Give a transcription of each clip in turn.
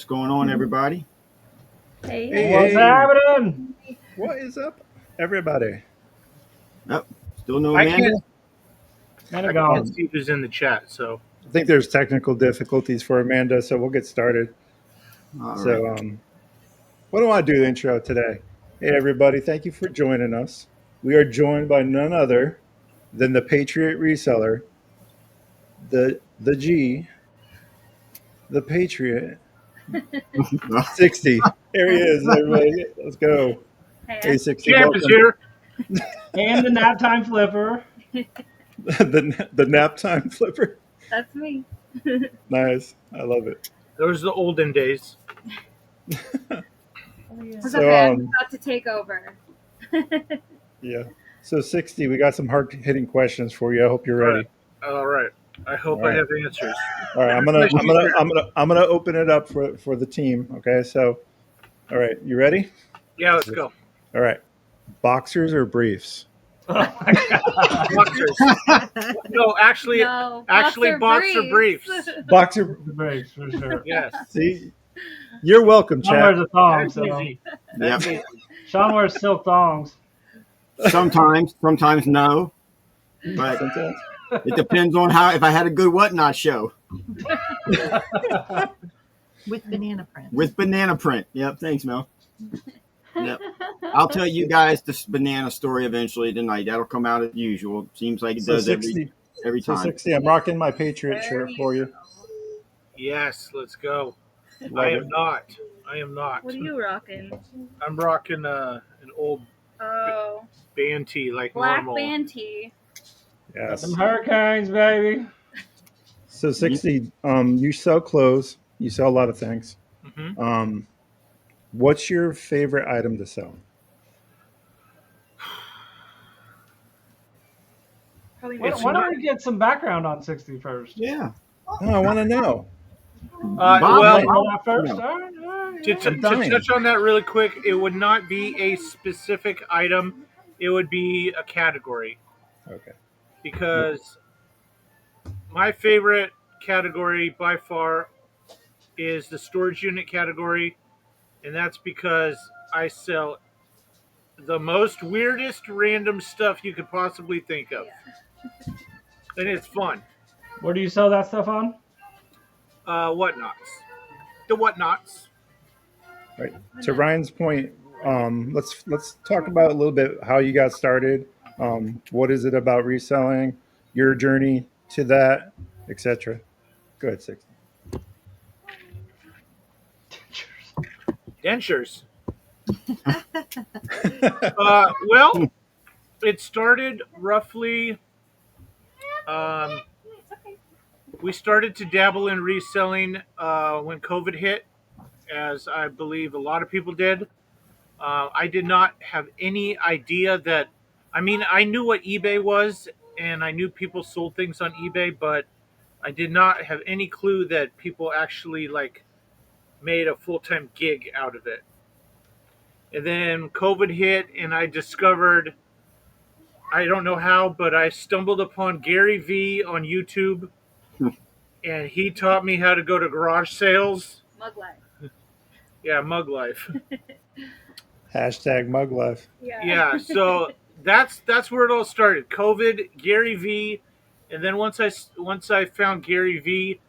What's going on, everybody? Hey, Hey, hey. What's hey, happening? what is up, everybody? Oh, still no I Amanda? can't. Man I of can't God. see who's in the chat. So I think there's technical difficulties for Amanda, so we'll get started. All right. So, what do I want to do the intro today? Hey, everybody, thank you for joining us. We are joined by none other than the Patriot Reseller, the G, the Patriot 60. There he is, everybody. Let's go. Hey, 60, Champ is welcome. here. And the nap time flipper. the nap time flipper. That's me. Nice. I love it. Those are the olden days. It's So, okay. I'm about to take over. yeah. So 60, we got some hard-hitting questions for you. I hope you're All right. ready. All right. I All hope I right. have answers. All right. I'm gonna open it up for the team. Okay. So, all right. You ready? Yeah, let's go. All right. Boxers or briefs? Oh my God. Boxers. No, actually, No, boxer briefs. Boxer. The breaks, for sure. Yes. See, you're welcome, Sean chat. wears a thong, That's so easy. Yep. That's easy. Sean wears silk thongs. Sometimes no, but Sometimes. it depends on how. If I had a good whatnot show With banana print. with banana print. Yep. Thanks, Mel. Yep. I'll tell you guys this banana story eventually tonight. That'll come out as usual. Seems like it So does 60. every So time. 60. I'm rocking my Patriot shirt for you. Yes, let's go. Love I it. am not. I am not. What are you rocking? I'm rocking an old Oh, band tee like black normal. band tee. Got Yes. some hurricanes, baby. So 60. You sell clothes. You sell a lot of things. hmm What's your favorite item to sell? Probably Why, It's why not. don't we get some background on 60 first? Yeah. Oh, I want to know. Well, Dying. All that first? No. All right, all right, To, all to, right. I'm to dying. touch on that really quick, it would not be a specific item. It would be a category Okay. because my favorite category by far is the storage unit category, and that's because I sell the most weirdest random stuff you could possibly think of, and it's fun. Where do you sell that stuff on? Whatnots, the whatnots. Right. To Ryan's point, let's talk about a little bit how you got started. What is it about reselling? Your journey to that, etc. Go ahead, 60. Dentures. Well, it started roughly. Um, we started to dabble in reselling when COVID hit, as I believe a lot of people did. I did not have any idea that. I mean, I knew what eBay was, and I knew people sold things on eBay, but I did not have any clue that people actually like made a full time gig out of it. And then COVID hit, and I discovered, I don't know how, but I stumbled upon Gary V on YouTube, and he taught me how to go to garage sales. Mug life. Yeah, mug life. Hashtag mug life. Yeah, so that's where it all started. COVID, Gary V, and then once I found Gary V,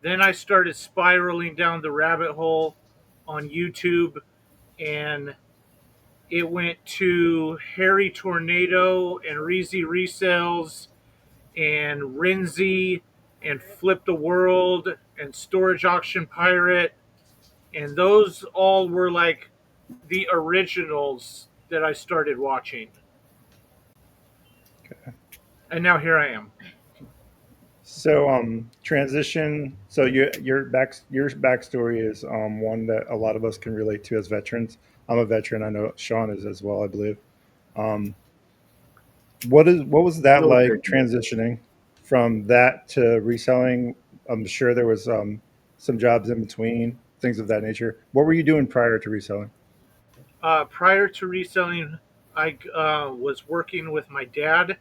then I started spiraling down the rabbit hole on YouTube, and it went to Harry Tornado and Reezy Resales and Renzi and Flip the World and Storage Auction Pirate, and those all were like the originals that I started watching. And now here I am. So transition. So your backstory is one that a lot of us can relate to as veterans. I'm a veteran. I know Sean is as well, I believe. Um, what was that like Military. transitioning from that to reselling? I'm sure there was some jobs in between, things of that nature. What were you doing prior to reselling? Prior to reselling, I was working with my dad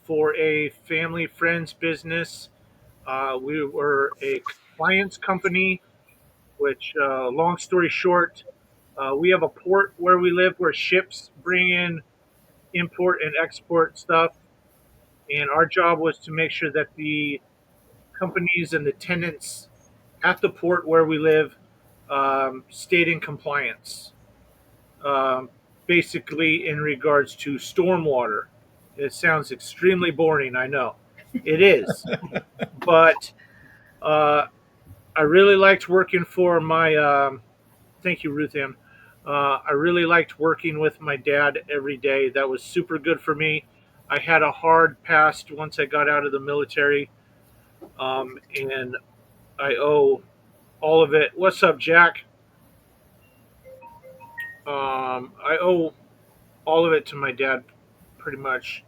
for a family friend's business. We were a compliance company, which, long story short, we have a port where we live where ships bring in import and export stuff. And our job was to make sure that the companies and the tenants at the port where we live stayed in compliance. Um, Basically, in regards to stormwater. It sounds extremely boring, I know. It is. But uh, I really liked working for my. Thank you, Ruth Ann. I really liked working with my dad every day. That was super good for me. I had a hard past once I got out of the military, and I owe all of it. What's up, Jack? I owe all of it to my dad, pretty much.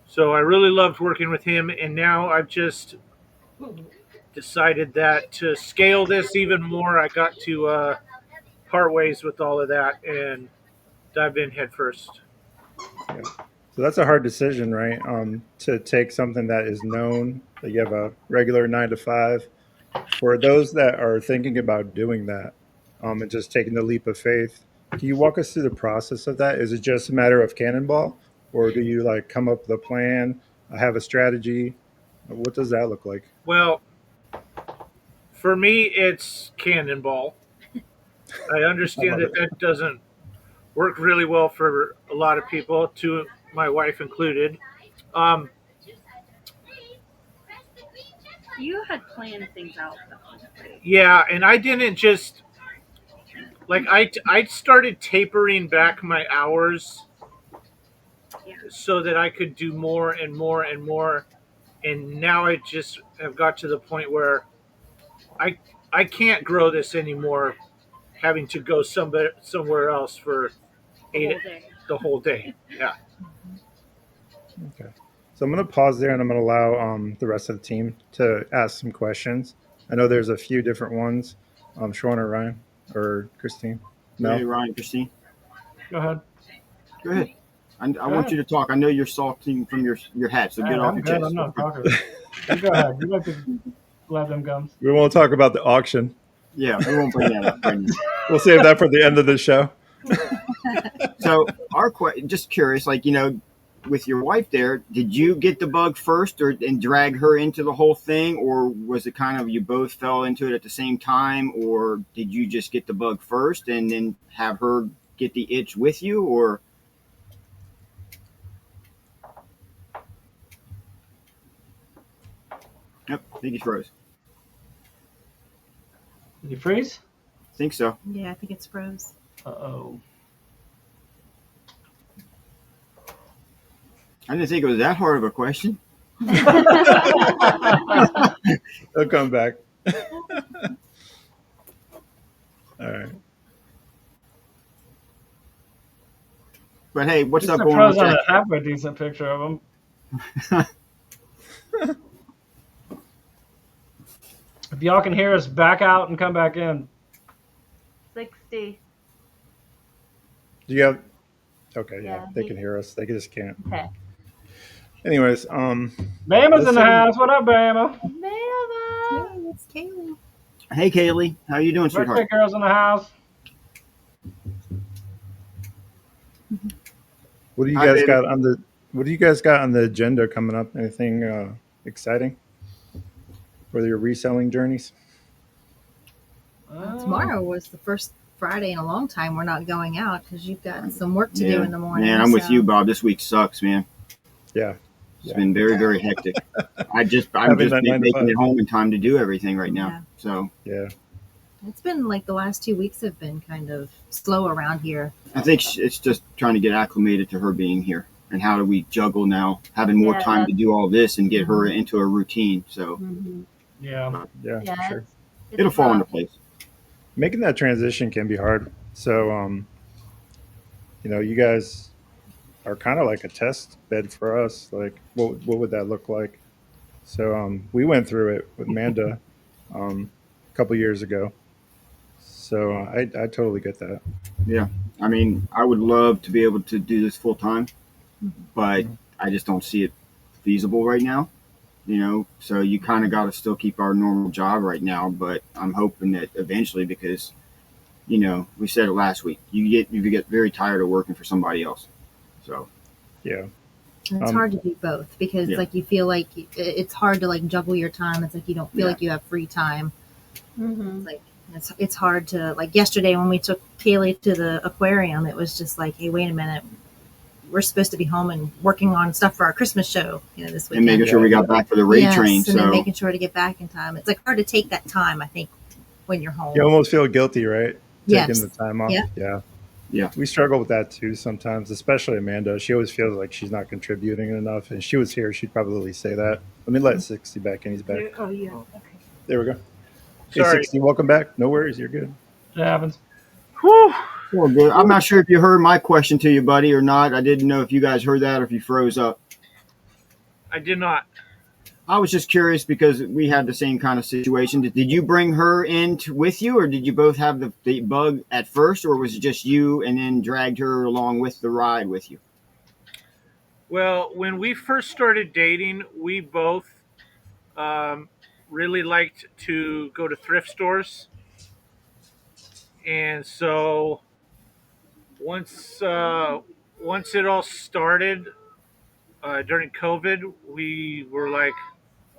So I really loved working with him, and now I've just decided that to scale this even more, I got to part ways with all of that and dive in head first. Yeah. So that's a hard decision, right? To take something that is known, that you have a regular 9 to 5. For those that are thinking about doing that, and just taking the leap of faith, can you walk us through the process of that? Is it just a matter of cannonball, or do you like come up with a plan, have a strategy? What does that look like? Well, for me, it's cannonball. I I understand love that it. that doesn't work really well for a lot of people, to my wife included. Um, You had planned things out though, right? yeah, and I didn't just like I started tapering back my hours Yeah. so that I could do more and more and more. And now I just have got to the point where I I can't grow this anymore, having to go somewhere else for The eight whole day. the whole day. Yeah. Okay. So I'm going to pause there and I'm going to allow the rest of the team to ask some questions. I know there's a few different ones. Sean or Ryan or Christine? Hey, Mel? Ryan, Christine, Go ahead. go ahead. I Go want ahead. you to talk. I know you're salting from your hat, so Hey, get off I'm your good. chest. I'm not talking. You go ahead. You like to grab them gums. We won't talk about the auction. Yeah, we won't bring that up right now. We'll save that for the end of the show. So, just curious, like with your wife there, did you get the bug first, and drag her into the whole thing, or was it kind of you both fell into it at the same time, or did you just get the bug first and then have her get the itch with you, or? Yep, I think he froze. Did you freeze? I think so. Yeah, I think it's froze. Uh-oh. I didn't think it was that hard of a question. He'll come back. All right. But hey, what's Just up going froze on? on Jack? a halfway decent picture of him. If y'all can hear us, back out and come back in. 60. Do you have? Okay, yeah, Yeah, they he- can hear us. They just can't. Okay. Anyways, Bama's in the house. What up, Bama? Mama. Hey, it's Kaylee. Hey, Kaylee, how you doing, Birthday sweetheart? girl's in the house. what do you Hi, guys baby. got on the? What do you guys got on the agenda coming up? Anything exciting for your reselling journeys? Tomorrow was the first Friday in a long time we're not going out because you've got some work to do Yeah. in the morning. Man, I'm with so- you, Bob. This week sucks, man. Yeah, It's Yeah. been very, very hectic. I'm just Having that 9 to making 5. it home in time to do everything right now. Yeah. So yeah. It's been like the last 2 weeks have been kind of slow around here. I think it's just trying to get acclimated to her being here, and how do we juggle now, having more Yeah. time to do all this and get her into a routine. So Yeah. Yeah, Yeah, for sure. it's it'll fall rough. into place. Making that transition can be hard. So, you guys are kind of like a test bed for us. Like, what would that look like? So, we went through it with Manda a couple years ago. So, I totally get that. Yeah, I mean, I would love to be able to do this full time, but I just don't see it feasible right now. So you kind of got to still keep our normal job right now, but I'm hoping that eventually, because we said it last week, you get very tired of working for somebody else. So Yeah. And it's hard to do both because Yeah. like you feel like it's hard to like juggle your time. It's like you don't feel like you have free time. Mm-hmm. Like it's hard to like yesterday when we took Kaylee to the aquarium, it was just like, hey, wait a minute, we're supposed to be home and working on stuff for our Christmas show, this and weekend. making sure we got back for the raid train. And So then making sure to get back in time. It's like hard to take that time, I think, when you're home. You almost feel guilty, right? Taking Yes. the time off. Yeah. Yeah. We struggle with that too sometimes, especially Amanda. She always feels like she's not contributing enough. And if she was here, she'd probably say that. Let me let 60 back in. He's back. Oh, yeah. Okay. There we go. Hey, Sorry. 60, welcome back. No worries. You're good. It happens. Whew. well, good. I'm not sure if you heard my question to you, buddy, or not. I didn't know if you guys heard that or if you froze up. I did not. I was just curious because we had the same kind of situation. Did you bring her in with you, or did you both have the bug at first, or was it just you and then dragged her along with the ride with you? Well, when we first started dating, we both really liked to go to thrift stores. And so once once it all started during COVID, we were like,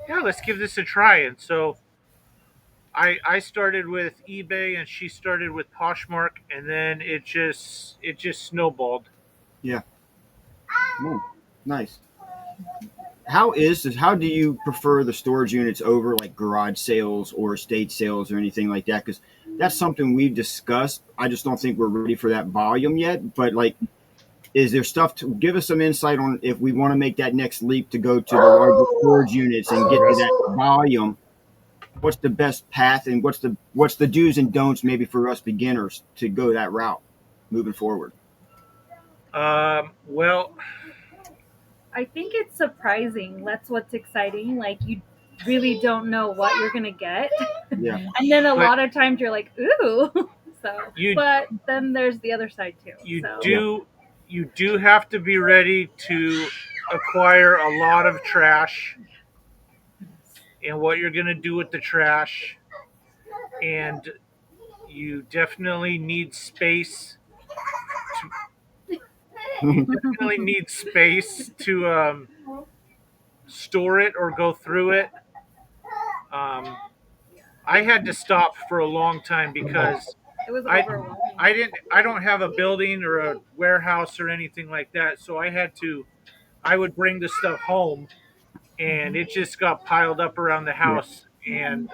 yeah, let's give this a try. And so I started with eBay and she started with Poshmark, and then it just snowballed. Yeah. Ooh, nice. How do you prefer the storage units over like garage sales or estate sales or anything like that? Because that's something we've discussed. I just don't think we're ready for that volume yet. But like, is there stuff to give us some insight on if we want to make that next leap to go to the larger storage units and get to that volume? What's the best path, and what's the do's and don'ts maybe for us beginners to go that route moving forward? Well, I think it's surprising. That's what's exciting. Like, you really don't know what you're going to get. Yeah. And then a But- lot of times you're like, ooh. You- But then there's the other side too. you do have to be ready to acquire a lot of trash and what you're going to do with the trash, and you definitely need space to store it or go through it. I had to stop for a long time because It was I overwhelming. I don't have a building or a warehouse or anything like that, so I would bring the stuff home, and it just got piled up around the house, and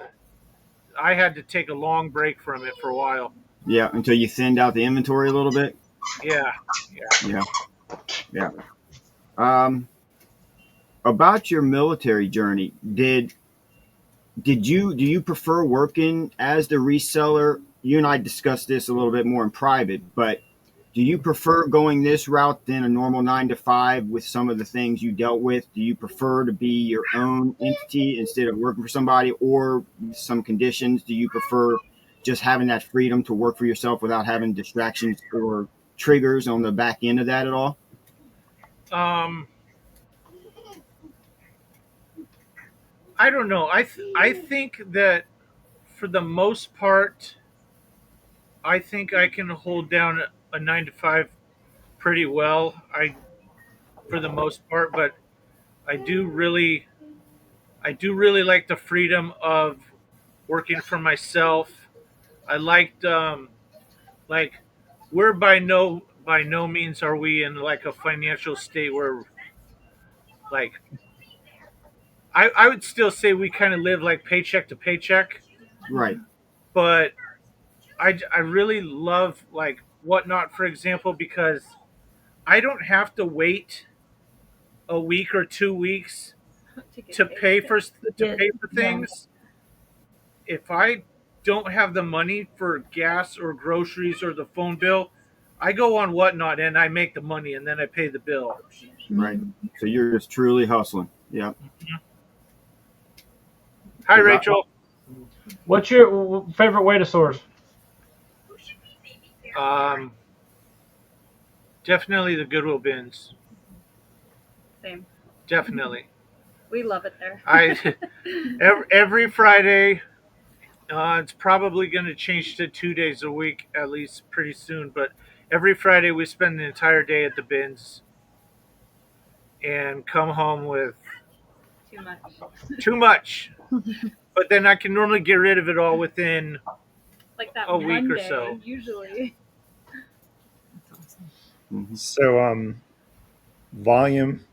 I had to take a long break from it for a while. Yeah, until you thinned out the inventory a little bit. Yeah. Yeah. About your military journey, do you prefer working as the reseller? You and I discussed this a little bit more in private, but do you prefer going this route than a normal 9 to 5 with some of the things you dealt with? Do you prefer to be your own entity instead of working for somebody, or some conditions? Do you prefer just having that freedom to work for yourself without having distractions or triggers on the back end of that at all? I don't know. I think that for the most part, I think I can hold down a 9 to 5 pretty well. For the most part, but I do really I do really like the freedom of working for myself. I liked like we're by no means are we in like a financial state where like I would still say we kind of live like paycheck to paycheck, Right. but I really love like Whatnot, for example, because I don't have to wait a week or 2 weeks to pay for things. If I don't have the money for gas or groceries or the phone bill, I go on Whatnot and I make the money and then I pay the bill. Right. So you're just truly hustling. Yeah. Hi, Rachel. What's your favorite way to source? Um, Definitely the Goodwill bins. Same. Definitely. We love it there. Every Friday. It's probably going to change to 2 days a week at least pretty soon. But every Friday we spend the entire day at the bins and come home with Too much. too much. But then I can normally get rid of it all within Like that a week Monday, or so. usually. So volume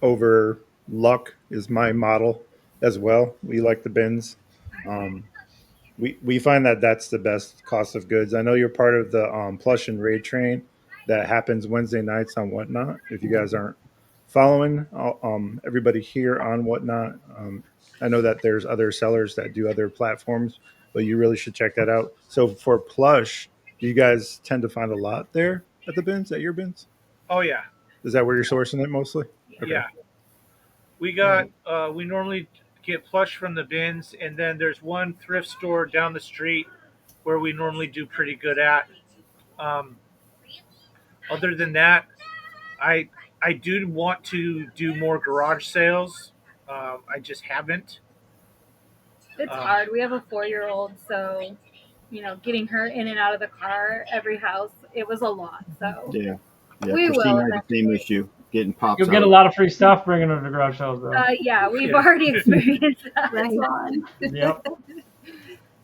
over luck is my model as well. We like the bins. We find that that's the best cost of goods. I know you're part of the plush and raid train that happens Wednesday nights on Whatnot. If you guys aren't following everybody here on Whatnot, I know that there's other sellers that do other platforms, but you really should check that out. So for plush, do you guys tend to find a lot there at the bins, at your bins? Oh yeah, Is that where you're sourcing it mostly? Okay. yeah. We got we normally get plush from the bins, and then there's one thrift store down the street where we normally do pretty good at. Um, other than that, I I do want to do more garage sales. I just haven't. It's Um, hard. We have a 4-year-old, so getting her in and out of the car every house, it was a lot. So Yeah. we Christina will has the same eventually. issue, getting pops You'll get a out. lot of free stuff bringing them to garage sales, though. Yeah, we've Yeah. already experienced that. Right. Yep.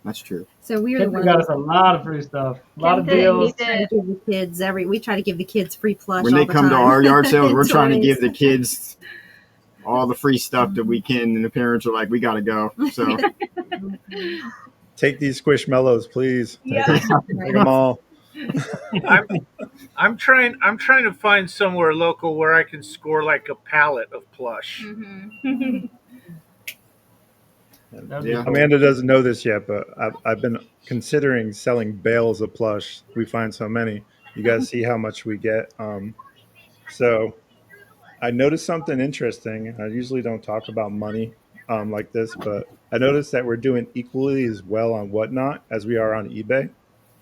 That's true. So we were Kids one got of us those a lot of free stuff. A lot of Kim did, deals. he try to did. give the kids we try to give the kids free plush When all they the come to time. our yard sales, we're trying to Toys. give the kids all the free stuff that we can, and the parents are like, "We got to go." So Take these squishmallows, please. Yeah. Take them all. I'm trying to find somewhere local where I can score like a pallet of plush. Mm-hmm. That'd be Yeah. cool. Amanda doesn't know this yet, but I've been considering selling bales of plush. We find so many. You guys see how much we get. So I noticed something interesting. I usually don't talk about money like this, but I noticed that we're doing equally as well on Whatnot as we are on eBay,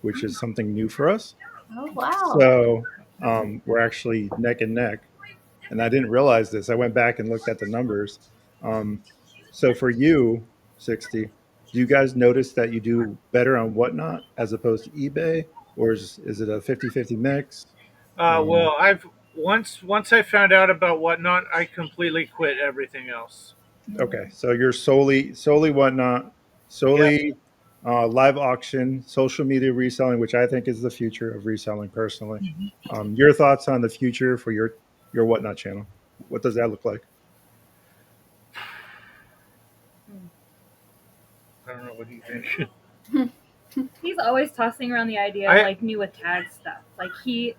which is something new for us. Oh wow. So we're actually neck and neck. And I didn't realize this. I went back and looked at the numbers. So for you, 60, do you guys notice that you do better on Whatnot as opposed to eBay? Or is it a 50-50 mix? Well, I've once I found out about Whatnot, I completely quit everything else. Okay, so you're solely Whatnot, Yep. solely live auction, social media reselling, which I think is the future of reselling personally. Your thoughts on the future for your Whatnot channel? What does that look like? I don't know. What do you think? He's always tossing around the idea of like new with tag stuff. Like he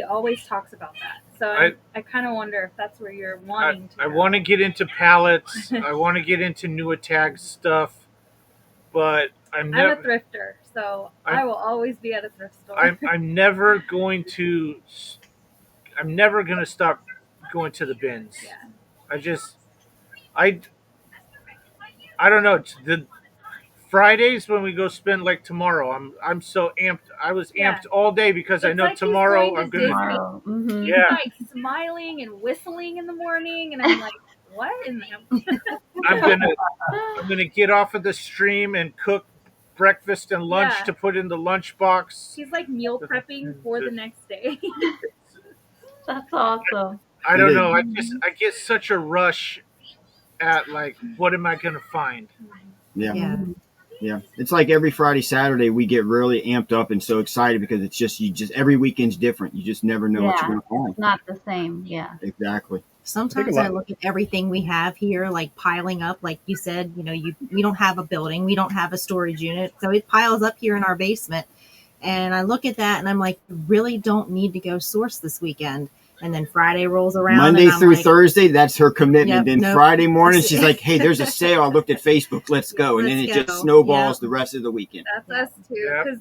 always talks about that. So I kind of wonder if that's where you're wanting to. I go. want to get into pallets. I want to get into new tag stuff, but I'm I'm a never. thrifter, so I will always be at a thrift store. I'm never going to. I'm never going to stop going to the bins. Yeah. I don't know. The Fridays when we go spend like tomorrow, I'm so amped. I was amped all day because I It's know like he's tomorrow going to I'm gonna. Disney. Tomorrow. Mm-hmm. Yeah, Like smiling and whistling in the morning, and I'm like, what? I'm gonna get off of the stream and cook breakfast and lunch Yeah. to put in the lunchbox. He's like meal prepping for the next day. That's awesome. I don't know. I get such a rush at like, what am I gonna find? yeah. Yeah, it's like every Friday, Saturday, we get really amped up and so excited because it's just every weekend's different. You just never know what you're going to find. Not the same. Yeah. Exactly. Sometimes I look at everything we have here, like piling up, like you said, we don't have a building, we don't have a storage unit, so it piles up here in our basement. And I look at that and I'm like, really don't need to go source this weekend. And then Friday rolls around. Monday and I'm through like, Thursday, that's her commitment. Yep, Then Friday morning, she's like, hey, there's a sale. I looked at Facebook. Let's go. And then it just snowballs the rest of the weekend. That's us too. Yep. Because,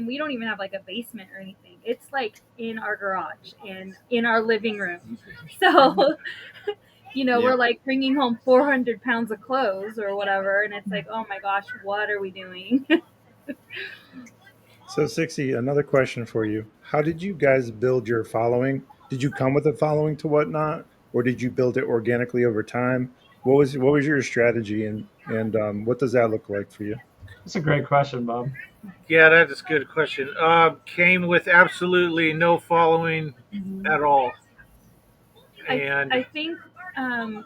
we don't even have like a basement or anything. It's like in our garage and in our living room. So, we're like bringing home 400 pounds of clothes or whatever. And it's like, oh my gosh, what are we doing? So 60, another question for you. How did you guys build your following? Did you come with a following to Whatnot? or did you build it organically over time? What was your strategy, and what does that look like for you? That's a great question, Bob. Yeah, that is a good question. Came with absolutely no following Mhm. at all, I and I think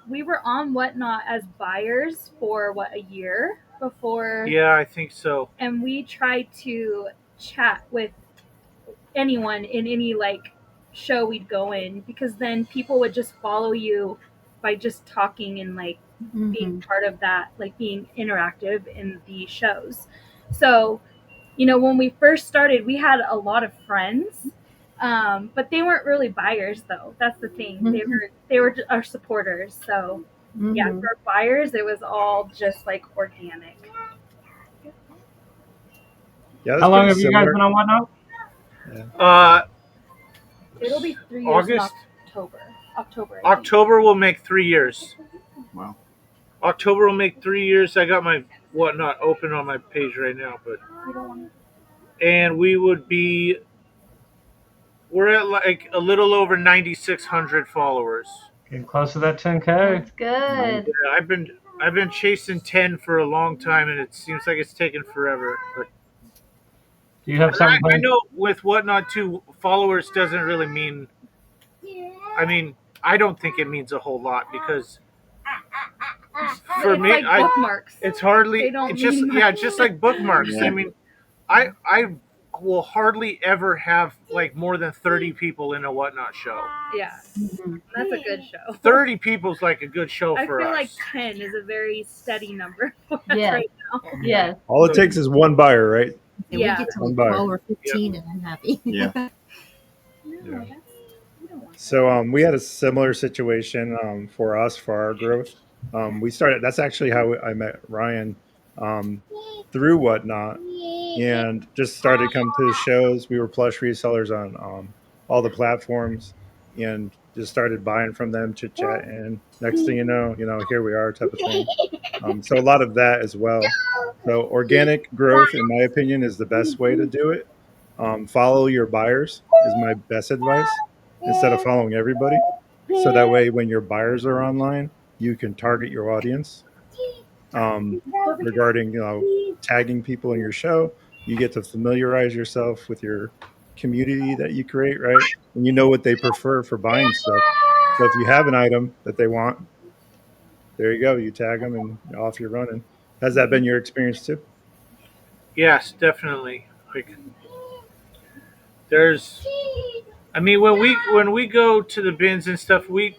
we were on Whatnot as buyers for what, a year before, yeah, I think so. and we tried to chat with anyone in any like show we'd go in, because then people would just follow you by just talking and like being Mhm. part of that, like being interactive in the shows. So, you know, when we first started, we had a lot of friends, but they weren't really buyers though. That's the thing. Mhm. They were our supporters. So yeah, Mhm. for buyers, it was all just like organic. Yeah, that's How long pretty have you guys similar. been on Whatnot? Yeah. Uh, It'll be 3 years in August, October. October, I think. October will make 3 years. Wow. October will make 3 years. I got my Whatnot open on my page right now, but and we would be we're at like a little over 9,600 followers. Getting close to that 10K. That's Nice. good. Yeah, I've been chasing 10 for a long time, and it seems like it's taken forever. But Do you have something I planned? know with Whatnot too, followers doesn't really mean. I mean, I don't think it means a whole lot because for It's me, like bookmarks. it's hardly. They don't It's just mean yeah, much. just like bookmarks. I Yeah. mean, I will hardly ever have like more than 30 people in a Whatnot show. Yeah, Mhm. that's a good show. 30 people's like a good show I for feel us. like 10 is a very steady number for us Yes. right now. Yes. All it takes is one buyer, right? And Yeah. we get to One like buyer. 12 or 15 and I'm happy. Yeah. No, Yeah. that's, you don't want So we had a similar situation for us for our growth. We started. That's actually how I met Ryan um, through Whatnot, and just started coming to the shows. We were plush resellers on all the platforms, and just started buying from them, chit chat, and next thing here we are, type of thing. So a lot of that as well. So organic growth, in my opinion, is the best way to do it. Follow your buyers is my best advice instead of following everybody. So that way, when your buyers are online, you can target your audience. Regarding tagging people in your show, you get to familiarize yourself with your community that you create, right? And you know what they prefer for buying stuff. So if you have an item that they want, there you go. You tag them and off you're running. Has that been your experience too? Yes, definitely. Like there's I mean when we go to the bins and stuff, we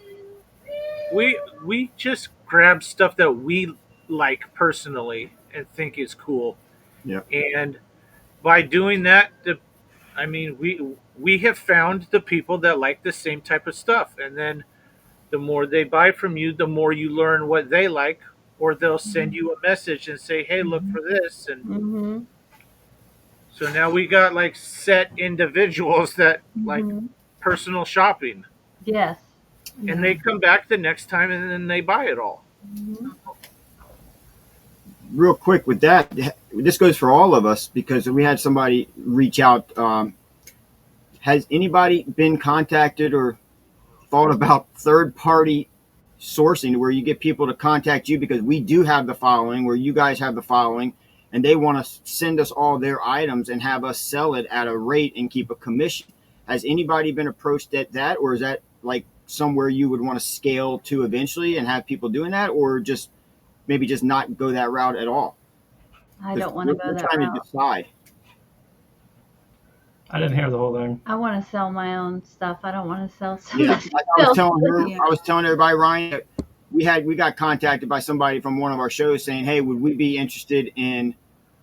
just grab stuff that we like personally and think is cool. Yeah. And by doing that, I mean we have found the people that like the same type of stuff, and then the more they buy from you, the more you learn what they like, or they'll send you a message and say, "Hey, look for this." And Mm-hmm. so now we got like set individuals that like Mm-hmm. personal shopping, Yes. and they Yeah. come back the next time and then they buy it all. Mm-hmm. Real quick with that, this goes for all of us because we had somebody reach out. Has anybody been contacted or thought about third party sourcing where you get people to contact you because we do have the following, where you guys have the following, and they want to send us all their items and have us sell it at a rate and keep a commission? Has anybody been approached at that, or is that like somewhere you would want to scale to eventually and have people doing that, or just maybe just not go that route at all? I 'Cause don't want to we're go that trying to route. decide. I didn't hear the whole thing. I want to sell my own stuff. I don't want to sell Yeah, somebody I was else. telling her, Yeah. I was telling everybody, Ryan, that we got contacted by somebody from one of our shows saying, "Hey, would we be interested in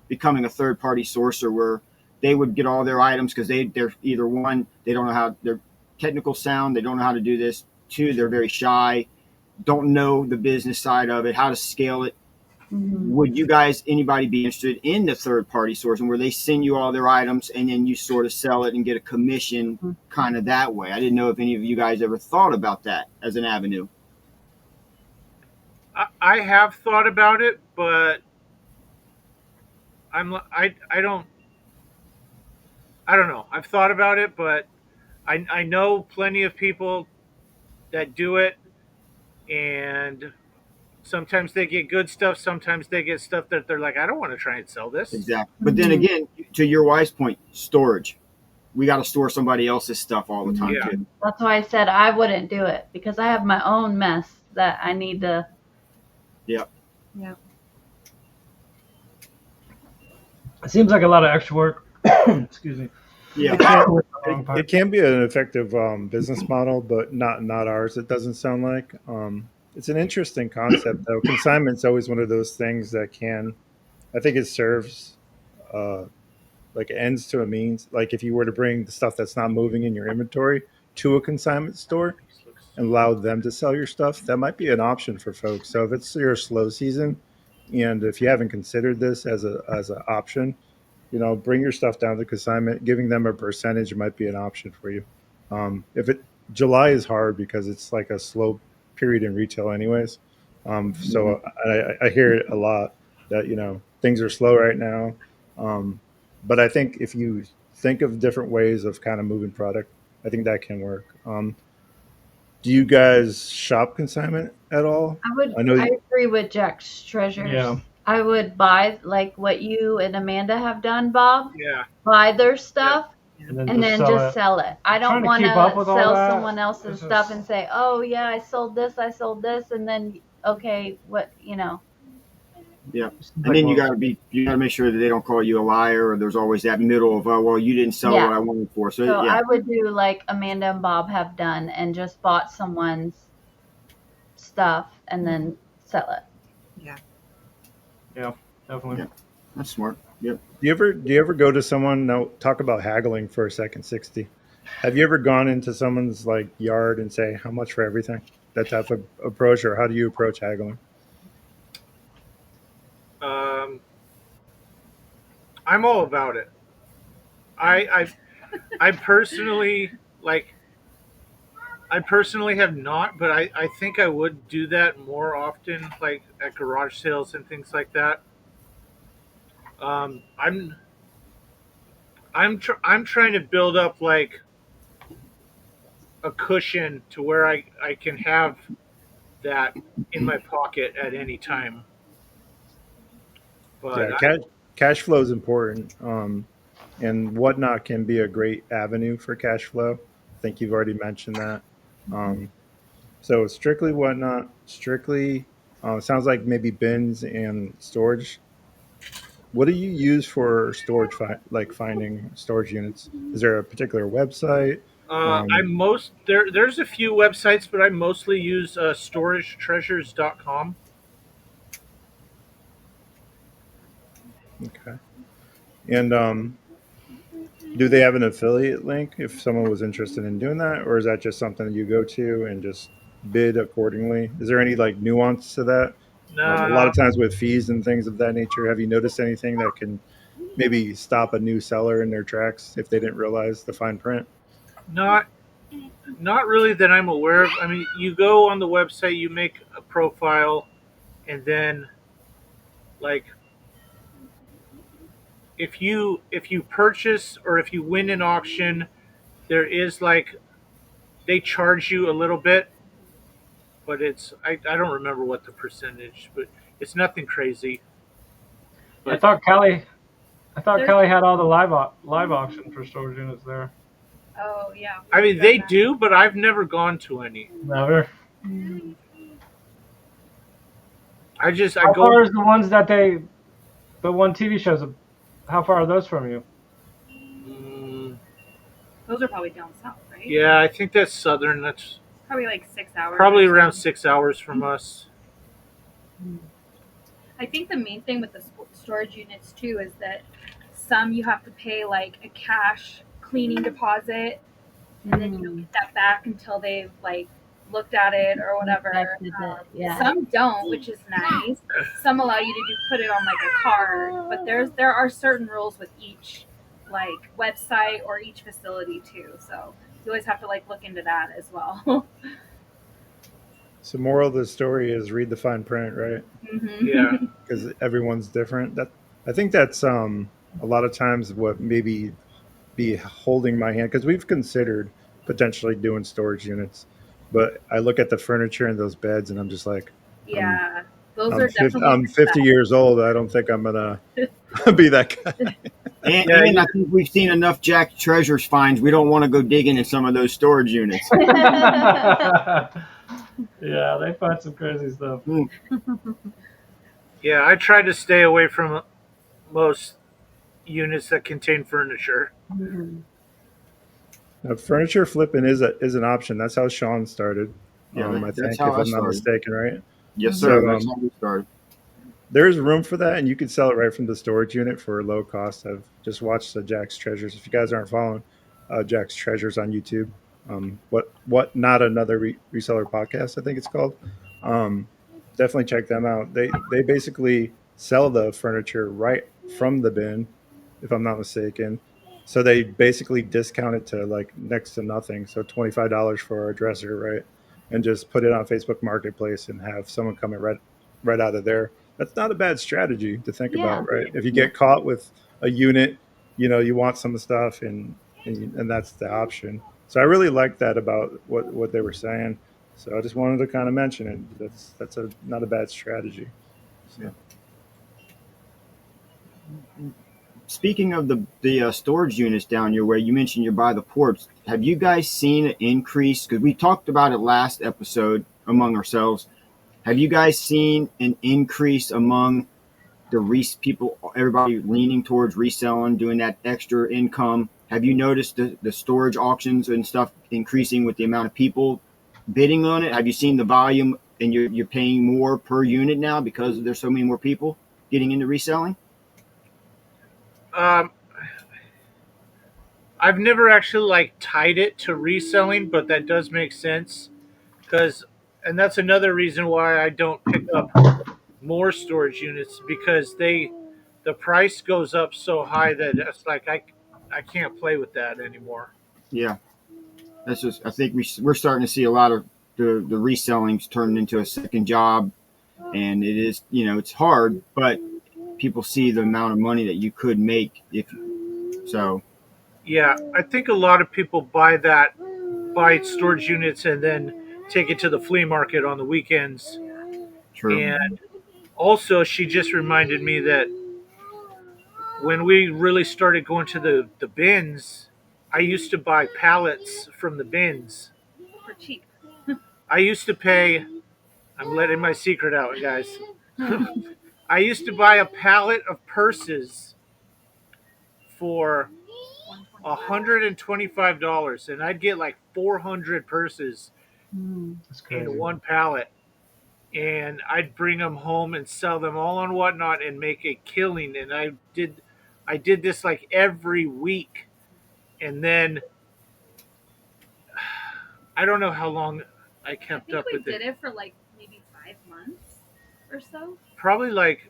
becoming a third party sourcer where they would get all their items because they're either one, they don't know how they're technical sound, they don't know how to do this. Two, they're very shy, don't know the business side of it, how to scale it." Mm-hmm. Would you guys, anybody, be interested in the third party sourcing where they send you all their items and then you sort of sell it and get a commission kind of that way? I didn't know if any of you guys ever thought about that as an avenue. I have thought about it, but I don't know. I've thought about it, but I know plenty of people that do it, and sometimes they get good stuff. Sometimes they get stuff that they're like, I don't want to try and sell this. Exactly. But then again, to your wife's point, storage. We got to store somebody else's stuff all the time Yeah. too. That's why I said I wouldn't do it because I have my own mess that I need to. Yep. Yeah. It seems like a lot of extra work. Excuse me. Yeah. It can be an effective business model, but not ours. It doesn't sound like. It's an interesting concept, though. Consignment's always one of those things that can. I think it serves like ends to a means. Like if you were to bring the stuff that's not moving in your inventory to a consignment store and allow them to sell your stuff, that might be an option for folks. So if it's your slow season, and if you haven't considered this as an option, bring your stuff down to consignment. Giving them a percentage might be an option for you. If it July is hard because it's like a slow period in retail, anyways. So I hear it a lot that things are slow right now. But I think if you think of different ways of kind of moving product, I think that can work. Do you guys shop consignment at all? I know. I agree with Jack's treasures. Yeah. I would buy like what you and Amanda have done, Bob. Yeah. Buy their stuff And and then just sell it. I Trying don't to want keep up with all sell that. someone else's This stuff is- and say, "Oh yeah, I sold this, and then okay, what Yeah. And then you got to make sure that they don't call you a liar, or there's always that middle of, oh, well, you didn't sell Yeah. what I wanted for. So So yeah. I would do like Amanda and Bob have done and just bought someone's stuff and then sell it. Yeah, definitely. Yeah. That's smart. Yep. Do you ever go to someone? Now talk about haggling for a second. 60. Have you ever gone into someone's like yard and say how much for everything? That type of approach, or how do you approach haggling? I'm all about it. I personally I personally have not, but I think I would do that more often, like at garage sales and things like that. I'm I'm trying to build up like a cushion to where I can have that in my pocket at any time. But Yeah, cash flow is important, and whatnot can be a great avenue for cash flow. I think you've already mentioned that. So strictly whatnot, strictly sounds like maybe bins and storage. What do you use for storage, like finding storage units? Is there a particular website? there's a few websites, but I mostly use storagetreasures.com. Okay. And do they have an affiliate link if someone was interested in doing that, or is that just something that you go to and just bid accordingly? Is there any like nuance to that? A lot No, of times with fees and things of that nature, have you noticed anything that can maybe stop a new seller in their tracks if they didn't realize the fine print? not not really that I'm aware of. I mean, you go on the website, you make a profile, and then like if you purchase or if you win an auction, there is like they charge you a little bit, but I don't remember what the percentage, but it's nothing crazy. I thought Kelly There's- had all the live auction for storage units there. Oh yeah. I mean, they do, but I've never gone to any. Never. I How go. far is the ones that the one TV shows? How far are those from you? Those are probably down south, right? Yeah, I think that's southern. That's Probably like 6 hours. probably or around so. 6 hours from us. I think the main thing with the storage units too is that some you have to pay like a cash cleaning deposit, and then you don't get that back until they've like looked at it or whatever. Inspected it, yeah. Some don't, which is nice. Some allow you to put it on like a card, but there are certain rules with each like website or each facility too. So you always have to like look into that as well. So moral of the story is read the fine print, right? Yeah. Because everyone's different. That I think that's a lot of times what maybe be holding my hand, because we've considered potentially doing storage units, But I look at the furniture and those beds, and I'm just like, Yeah, those I'm are 50, definitely I'm 50 years old. I don't think I'm gonna be that guy. Yeah, And I think we've seen enough Jack Treasures finds. We don't want to go digging in some of those storage units. Yeah, they find some crazy stuff. yeah. I try to stay away from most units that contain furniture. Now, furniture flipping is an option. That's how Sean started. Yeah, I that's think, how if I I'm not started. mistaken, right? Yes, So sir. That's how we started. there's room for that, and you can sell it right from the storage unit for a low cost. I've just watched the Jack's Treasures. If you guys aren't following Jack's Treasures on YouTube, what not another reseller podcast, I think it's called. Um, Definitely check them out. They basically sell the furniture right from the bin, if I'm not mistaken. So they basically discount it to like next to nothing. So $25 for a dresser, right? And just put it on Facebook Marketplace and have someone come and right out of there. That's not a bad strategy to think Yeah. about, right? If you get caught with a unit, you want some stuff, and that's the option. So I really like that about what they were saying. So I just wanted to kind of mention it. That's a not a bad strategy. So. Speaking of the storage units down your way, you mentioned you're by the ports. Have you guys seen an increase? Because we talked about it last episode among ourselves. Have you guys seen an increase among the people, everybody leaning towards reselling, doing that extra income? Have you noticed the storage auctions and stuff increasing with the amount of people bidding on it? Have you seen the volume and you're paying more per unit now because there's so many more people getting into reselling? Um, I've never actually like tied it to reselling, but that does make sense because, and that's another reason why I don't pick up more storage units because the price goes up so high that it's like I can't play with that anymore. Yeah, that's just. I think we're starting to see a lot of the resellings turned into a second job, and it is it's hard, but people see the amount of money that you could make if so. Yeah, I think a lot of people buy storage units and then take it to the flea market on the weekends. True. And also, she just reminded me that when we really started going to the bins, I used to buy pallets from the bins. for cheap. I used to pay, I'm letting my secret out, guys. I used to buy a pallet of purses for $125, and I'd get like 400 purses That's in crazy. one pallet. And I'd bring them home and sell them all on Whatnot and make a killing. And I did this like every week, and then I don't know how long I I kept think up we with did it. it for like maybe 5 months or so. Probably like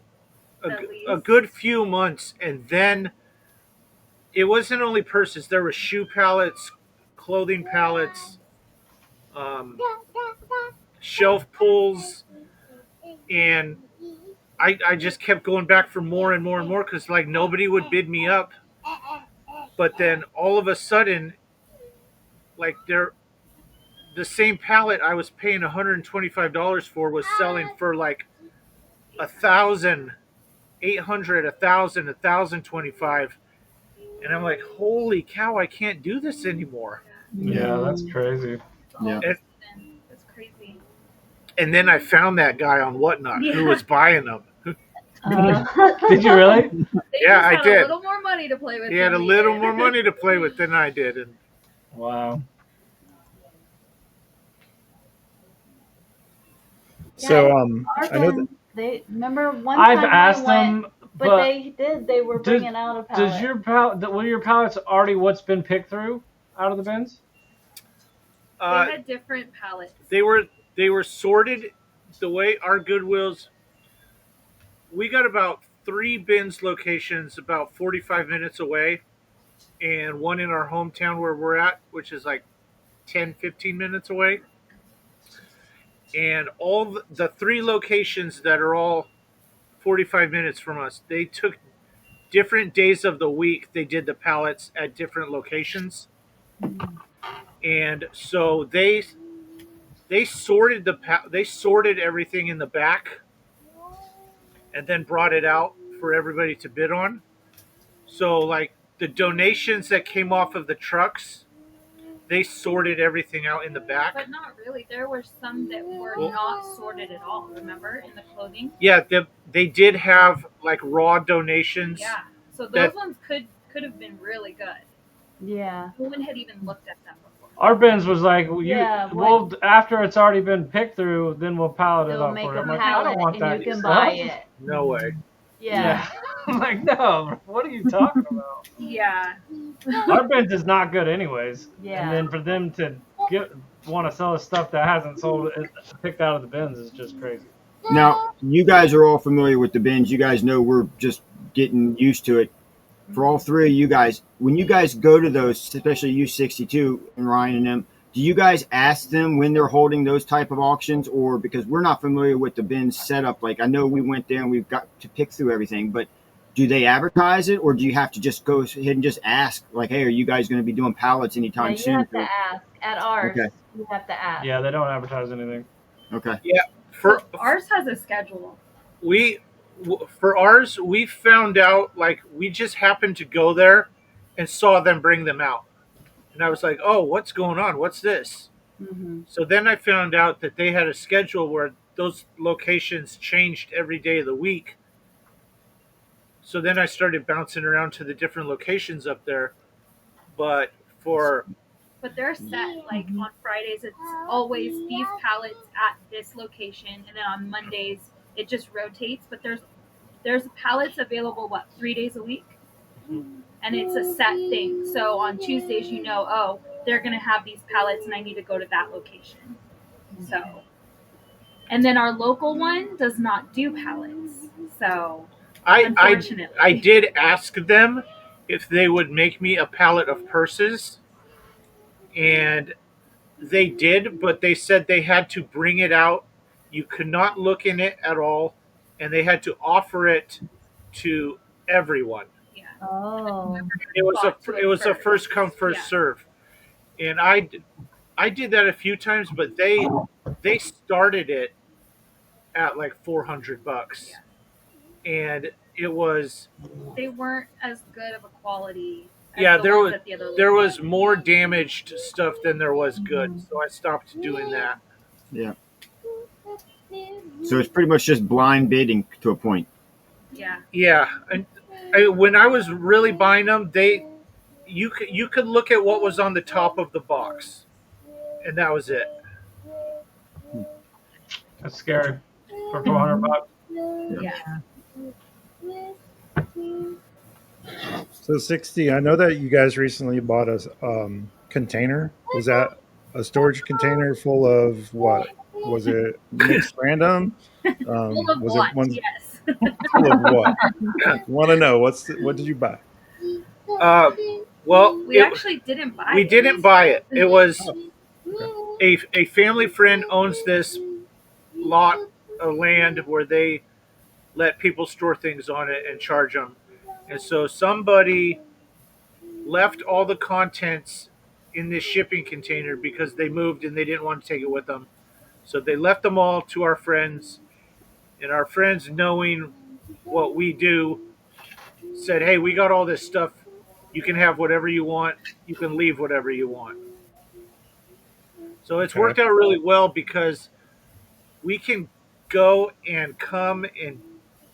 At a least. good few months, and then it wasn't only purses. There were shoe pallets, clothing pallets, um, shelf pulls, and I just kept going back for more and more and more because like nobody would bid me up. But then all of a sudden, like the same pallet I was paying $125 for was selling for like 1,800, 1,000, 1,025, and I'm like, holy cow, I can't do this anymore. Yeah, that's crazy. Yeah. That's crazy. And then I found that guy on Whatnot who was buying them. Did you really? They Yeah, just I had did. a little more money to play with. He had a than we little did. more money to play with than I did, and Wow. So Our I know that bins, they remember one I've time asked we went, them, but they were does- bringing out a pallet. does your were your pallets already what's been picked through out of the bins? They had different pallets. they were sorted the way our Goodwills. We got about 3 bins locations about 45 minutes away, and one in our hometown where we're at, which is like 10, 15 minutes away. And all the 3 locations that are all 45 minutes from us, they took different days of the week. They did the pallets at different locations. And so they sorted everything in the back and then brought it out for everybody to bid on. So like the donations that came off of the trucks, they sorted everything out in the back. But not really. There were some that were not sorted at all. Remember in the clothing? Yeah, they did have like raw donations. Yeah. So those ones could have been really good. Yeah. No one had even looked at them before. Our bins was like, well, after it's already been picked through, then we'll pallet it They'll up make for you. a I'm like, I pallet don't want and that you can stuff. buy it. No way. Yeah. I'm like, no, what are you talking about? Yeah. Our bins is not good anyways. Yeah. And then for them to want to sell us stuff that hasn't sold, picked out of the bins is just crazy. Now, you guys are all familiar with the bins. You guys know we're just getting used to it. For all three of you guys, when you guys go to those, especially you 62 and Ryan and them, do you guys ask them when they're holding those type of auctions? Or because we're not familiar with the bin setup, like I know we went there and we've got to pick through everything, but do they advertise it, or do you have to just go ahead and just ask, like, hey, are you guys going to be doing pallets anytime You soon? have to ask. At ours, Okay. you have to ask. Yeah, they don't advertise anything. Okay. Yeah. Ours has a schedule. For ours, we found out like we just happened to go there and saw them bring them out, and I was like, "Oh, what's going on? What's this?" Mm-hmm. So then I found out that they had a schedule where those locations changed every day of the week. So then I started bouncing around to the different locations up there, but they're set. Like on Fridays, it's always these pallets at this location, and then on Mondays it just rotates. But there's pallets available 3 days a week, and it's a set thing. So on Tuesdays, they're gonna have these pallets, and I need to go to that location. So, and then our local one does not do pallets. So unfortunately, I did ask them if they would make me a pallet of purses, and they did, but they said they had to bring it out. You could not look in it at all, and they had to offer it to everyone. Yeah. Oh. It was a first come first serve, and I did that a few times, but they started it at like $400, and it was they weren't as good of a quality. Yeah, there was more damaged stuff than there was good, so I stopped doing that. Yeah. So it's pretty much just blind bidding to a point. Yeah. Yeah, and when I was really buying them, you could look at what was on the top of the box, and that was it. That's scary for $400. Yeah. So 60, I know that you guys recently bought a container. Was that a storage container full of what? Was it mixed random? Full of was what? it one Yes. full of what? Want to know what did you buy? Well, we actually didn't buy it. We didn't buy it. It was a family friend owns this lot of land where they let people store things on it and charge them. And so somebody left all the contents in this shipping container because they moved and they didn't want to take it with them. So they left them all to our friends, and our friends, knowing what we do, said, "Hey, we got all this stuff. You can have whatever you want. You can leave whatever you want." So it's worked out really well because we can go and come and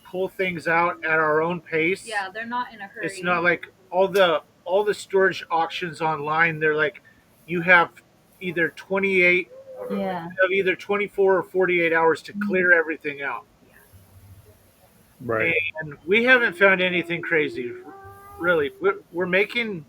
pull things out at our own pace. Yeah, they're not in a hurry. It's not like all the storage auctions online. They're like, you have either 28, either 24 or 48 hours to clear everything out. Right. And we haven't found anything crazy. Really, we're making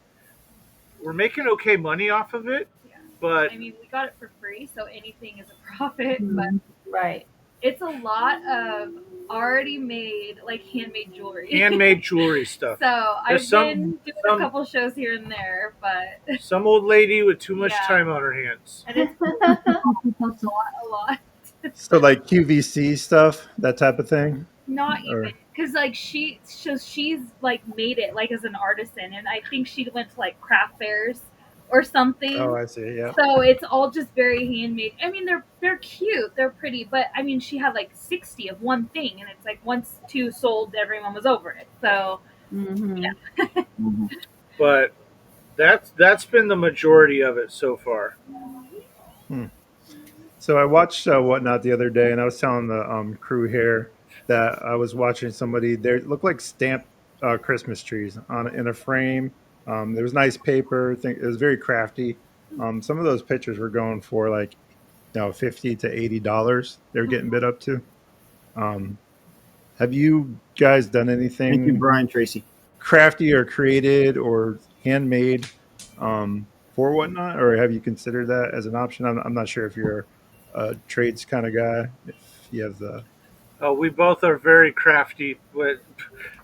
okay money off of it. Yeah. But I mean, we got it for free, so anything is a profit. But Right. it's a lot of already made, like handmade jewelry. Handmade jewelry stuff. So I've been doing a couple shows here and there, but some old lady with too much time on her hands. And it's a lot. So like QVC stuff, that type of thing. Not even, because like she's like made it like as an artisan, and I think she went to like craft fairs or something. Oh, I see. Yeah. So it's all just very handmade. I mean, they're cute, they're pretty, but I mean, she had like 60 of one thing, and it's like once two sold, everyone was over it. So Mm-hmm. Mhm. But that's been the majority of it so far. So I watched Whatnot the other day, and I was telling the crew here that I was watching somebody. There looked like stamped Christmas trees on in a frame. There was nice paper. Think it was very crafty. Some of those pictures were going for like $50 to $80. They were getting bid up to. Um, have you guys done Thank you, anything Brian Tracy. crafty or created or handmade for Whatnot, or have you considered that as an option? I'm not sure if you're a trades kind of guy, if you have the. We both are very crafty, but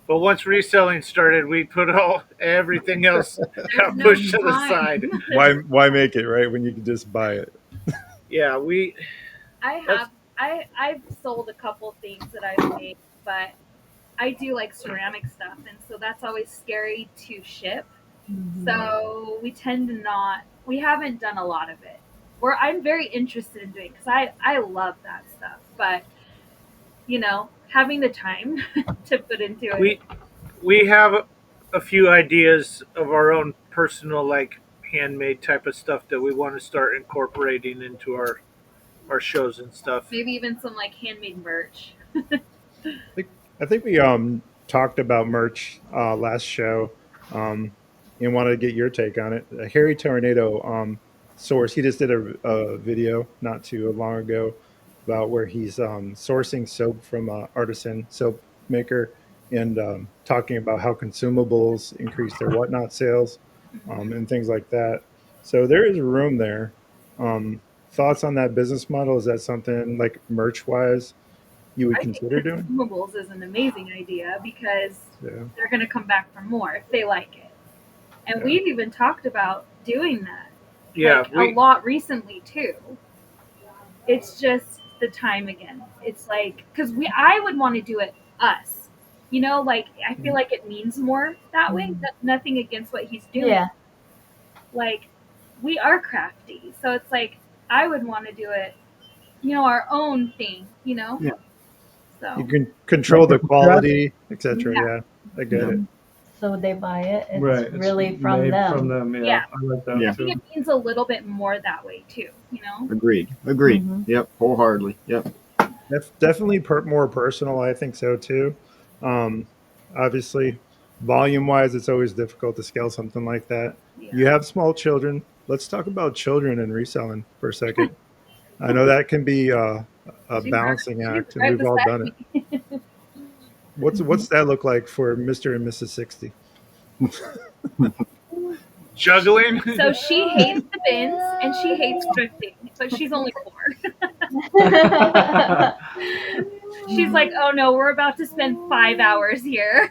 once reselling started, we put all everything else there's no pushed to the time. side. Why make it right when you can just buy it? Yeah, I've sold a couple things that I've made, but I do like ceramic stuff, and so that's always scary to ship. So we tend to not. We haven't done a lot of it. Where I'm very interested in doing, because I love that stuff, but having the time to put into it. we have a few ideas of our own personal like handmade type of stuff that we want to start incorporating into our shows and stuff. Maybe even some like handmade merch. I think we talked about merch last show, and wanted to get your take on it. Harry Tornado source. He just did a video not too long ago about where he's sourcing soap from a artisan soap maker and talking about how consumables increase their Whatnot sales and things like that. So there is room there. Thoughts on that business model? Is that something like merch wise you would I think consider doing? consumables is an amazing idea because Yeah. they're going to come back for more if they like it. And Yeah. we've even talked about doing that. Yeah, a lot recently too. It's just the time again. It's like because I would want to do it us. Like I feel like it means more that way. Nothing against what he's doing. Yeah. Like we are crafty, so it's like I would want to do it. Our own thing. Yeah. So You can control the quality, etc. Yeah. Yeah, I get it. So they buy it. It's Right. It's really from made them. From them, yeah. Yeah. I like that Yeah. I think too. it means a little bit more that way too. Agreed. Mhm. Yep, wholeheartedly. Yep. Definitely more personal. I think so too. Um, Obviously, volume wise, it's always difficult to scale something like that. Yeah. You have small children. Let's talk about children and reselling for a second. I know that can be a She's balancing right- act, she's and right we've all beside done it. me. What's that look like for Mr. and Mrs. 60? juggling. So she hates the bins and she hates thrifting, but she's only 4. She's like, oh no, we're about to spend 5 hours here.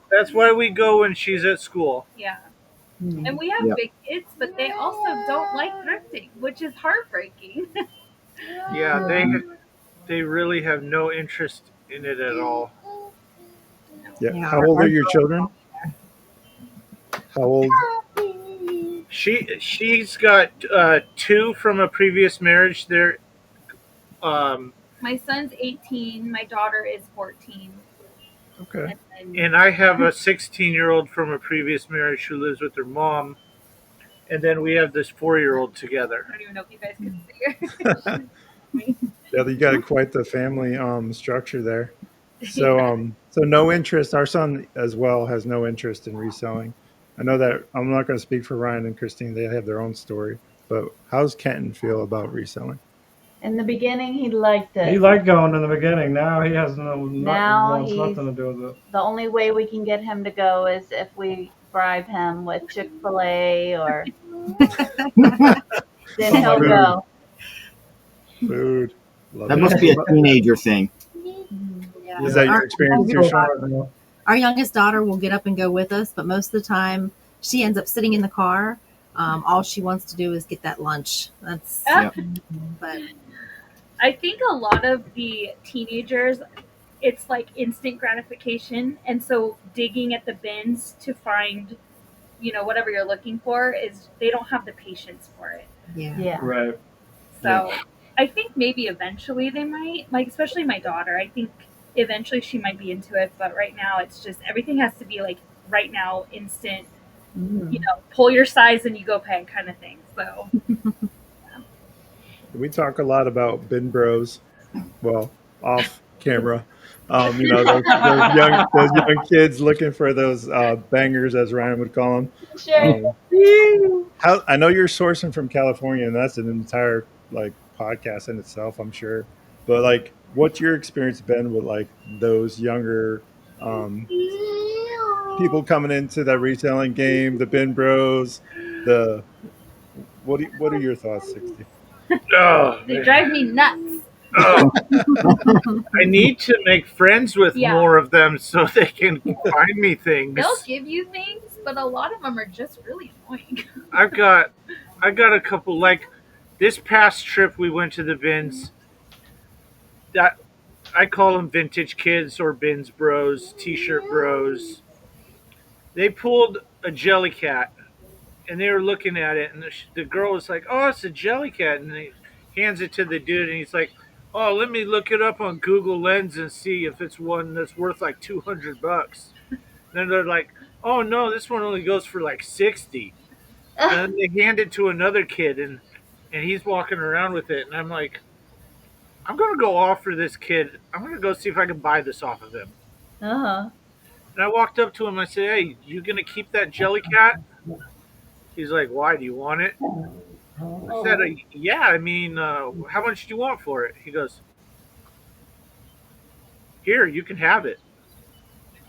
That's why we go when she's at school. Yeah. And we have Yeah. big kids, but they also don't like thrifting, which is heartbreaking. Yeah, they really have no interest in it at all. Yeah. Yeah. How old are your children? How old? She's got 2 from a previous marriage. They're My son's 18, my daughter is 14. Okay. and I have a 16-year-old from a previous marriage who lives with her mom, and then we have this 4-year-old together. I don't even know if you guys can see her. Yeah, you got quite the family structure there. So so no interest. Our son as well has no interest in reselling. I know that I'm not going to speak for Ryan and Christine. They have their own story. But how's Kenton feel about reselling? In the beginning, he liked it. He liked going in the beginning. Now he has Now wants he's- nothing to do with it. The only way we can get him to go is if we bribe him with Chick-fil-A or then he'll Food. go. Food. Love That it. must be a teenager thing. Yeah. Is that your Our- experience too, Sean? Our youngest daughter will get up and go with us, but most of the time she ends up sitting in the car. All she wants to do is get that lunch. That's Yep. but I think a lot of the teenagers, it's like instant gratification. And so digging at the bins to find whatever you're looking for is they don't have the patience for it. Yeah. Right. So I think maybe eventually they might, like, especially my daughter. I think eventually she might be into it, but right now it's just everything has to be like right now, instant. Mhm. Pull your size and you go pay kind of thing. So We talk a lot about bin bros. Well, off camera. Those young kids looking for those bangers, as Ryan would call them. Sure. How I know you're sourcing from California, and that's an entire like podcast in itself, I'm sure. But like, what's your experience been with like those younger um, people coming into that reselling game, the bin bros, the what are your thoughts, 60? Oh, they man. drive me nuts. Oh, I need to make friends with Yeah. more of them so they can find me things. They'll give you things, but a lot of them are just really annoying. I got a couple, like this past trip we went to the bins. That I call them vintage kids or bins bros, t-shirt bros. They pulled a jelly cat and they were looking at it, and the girl was like, "Oh, it's a jelly cat," and he hands it to the dude, and he's like, "Oh, let me look it up on Google Lens and see if it's one that's worth like $200." Then they're like, "Oh no, this one only goes for like 60." And then they hand it to another kid, and he's walking around with it, and I'm like, "I'm gonna go offer this kid. I'm gonna go see if I can buy this off of him." Uh-huh. And I walked up to him. I said, "Hey, you gonna keep that jelly cat?" He's like, "Why? Do you want it?" I said, "Yeah. I mean, how much do you want for it?" He goes, "Here, you can have it."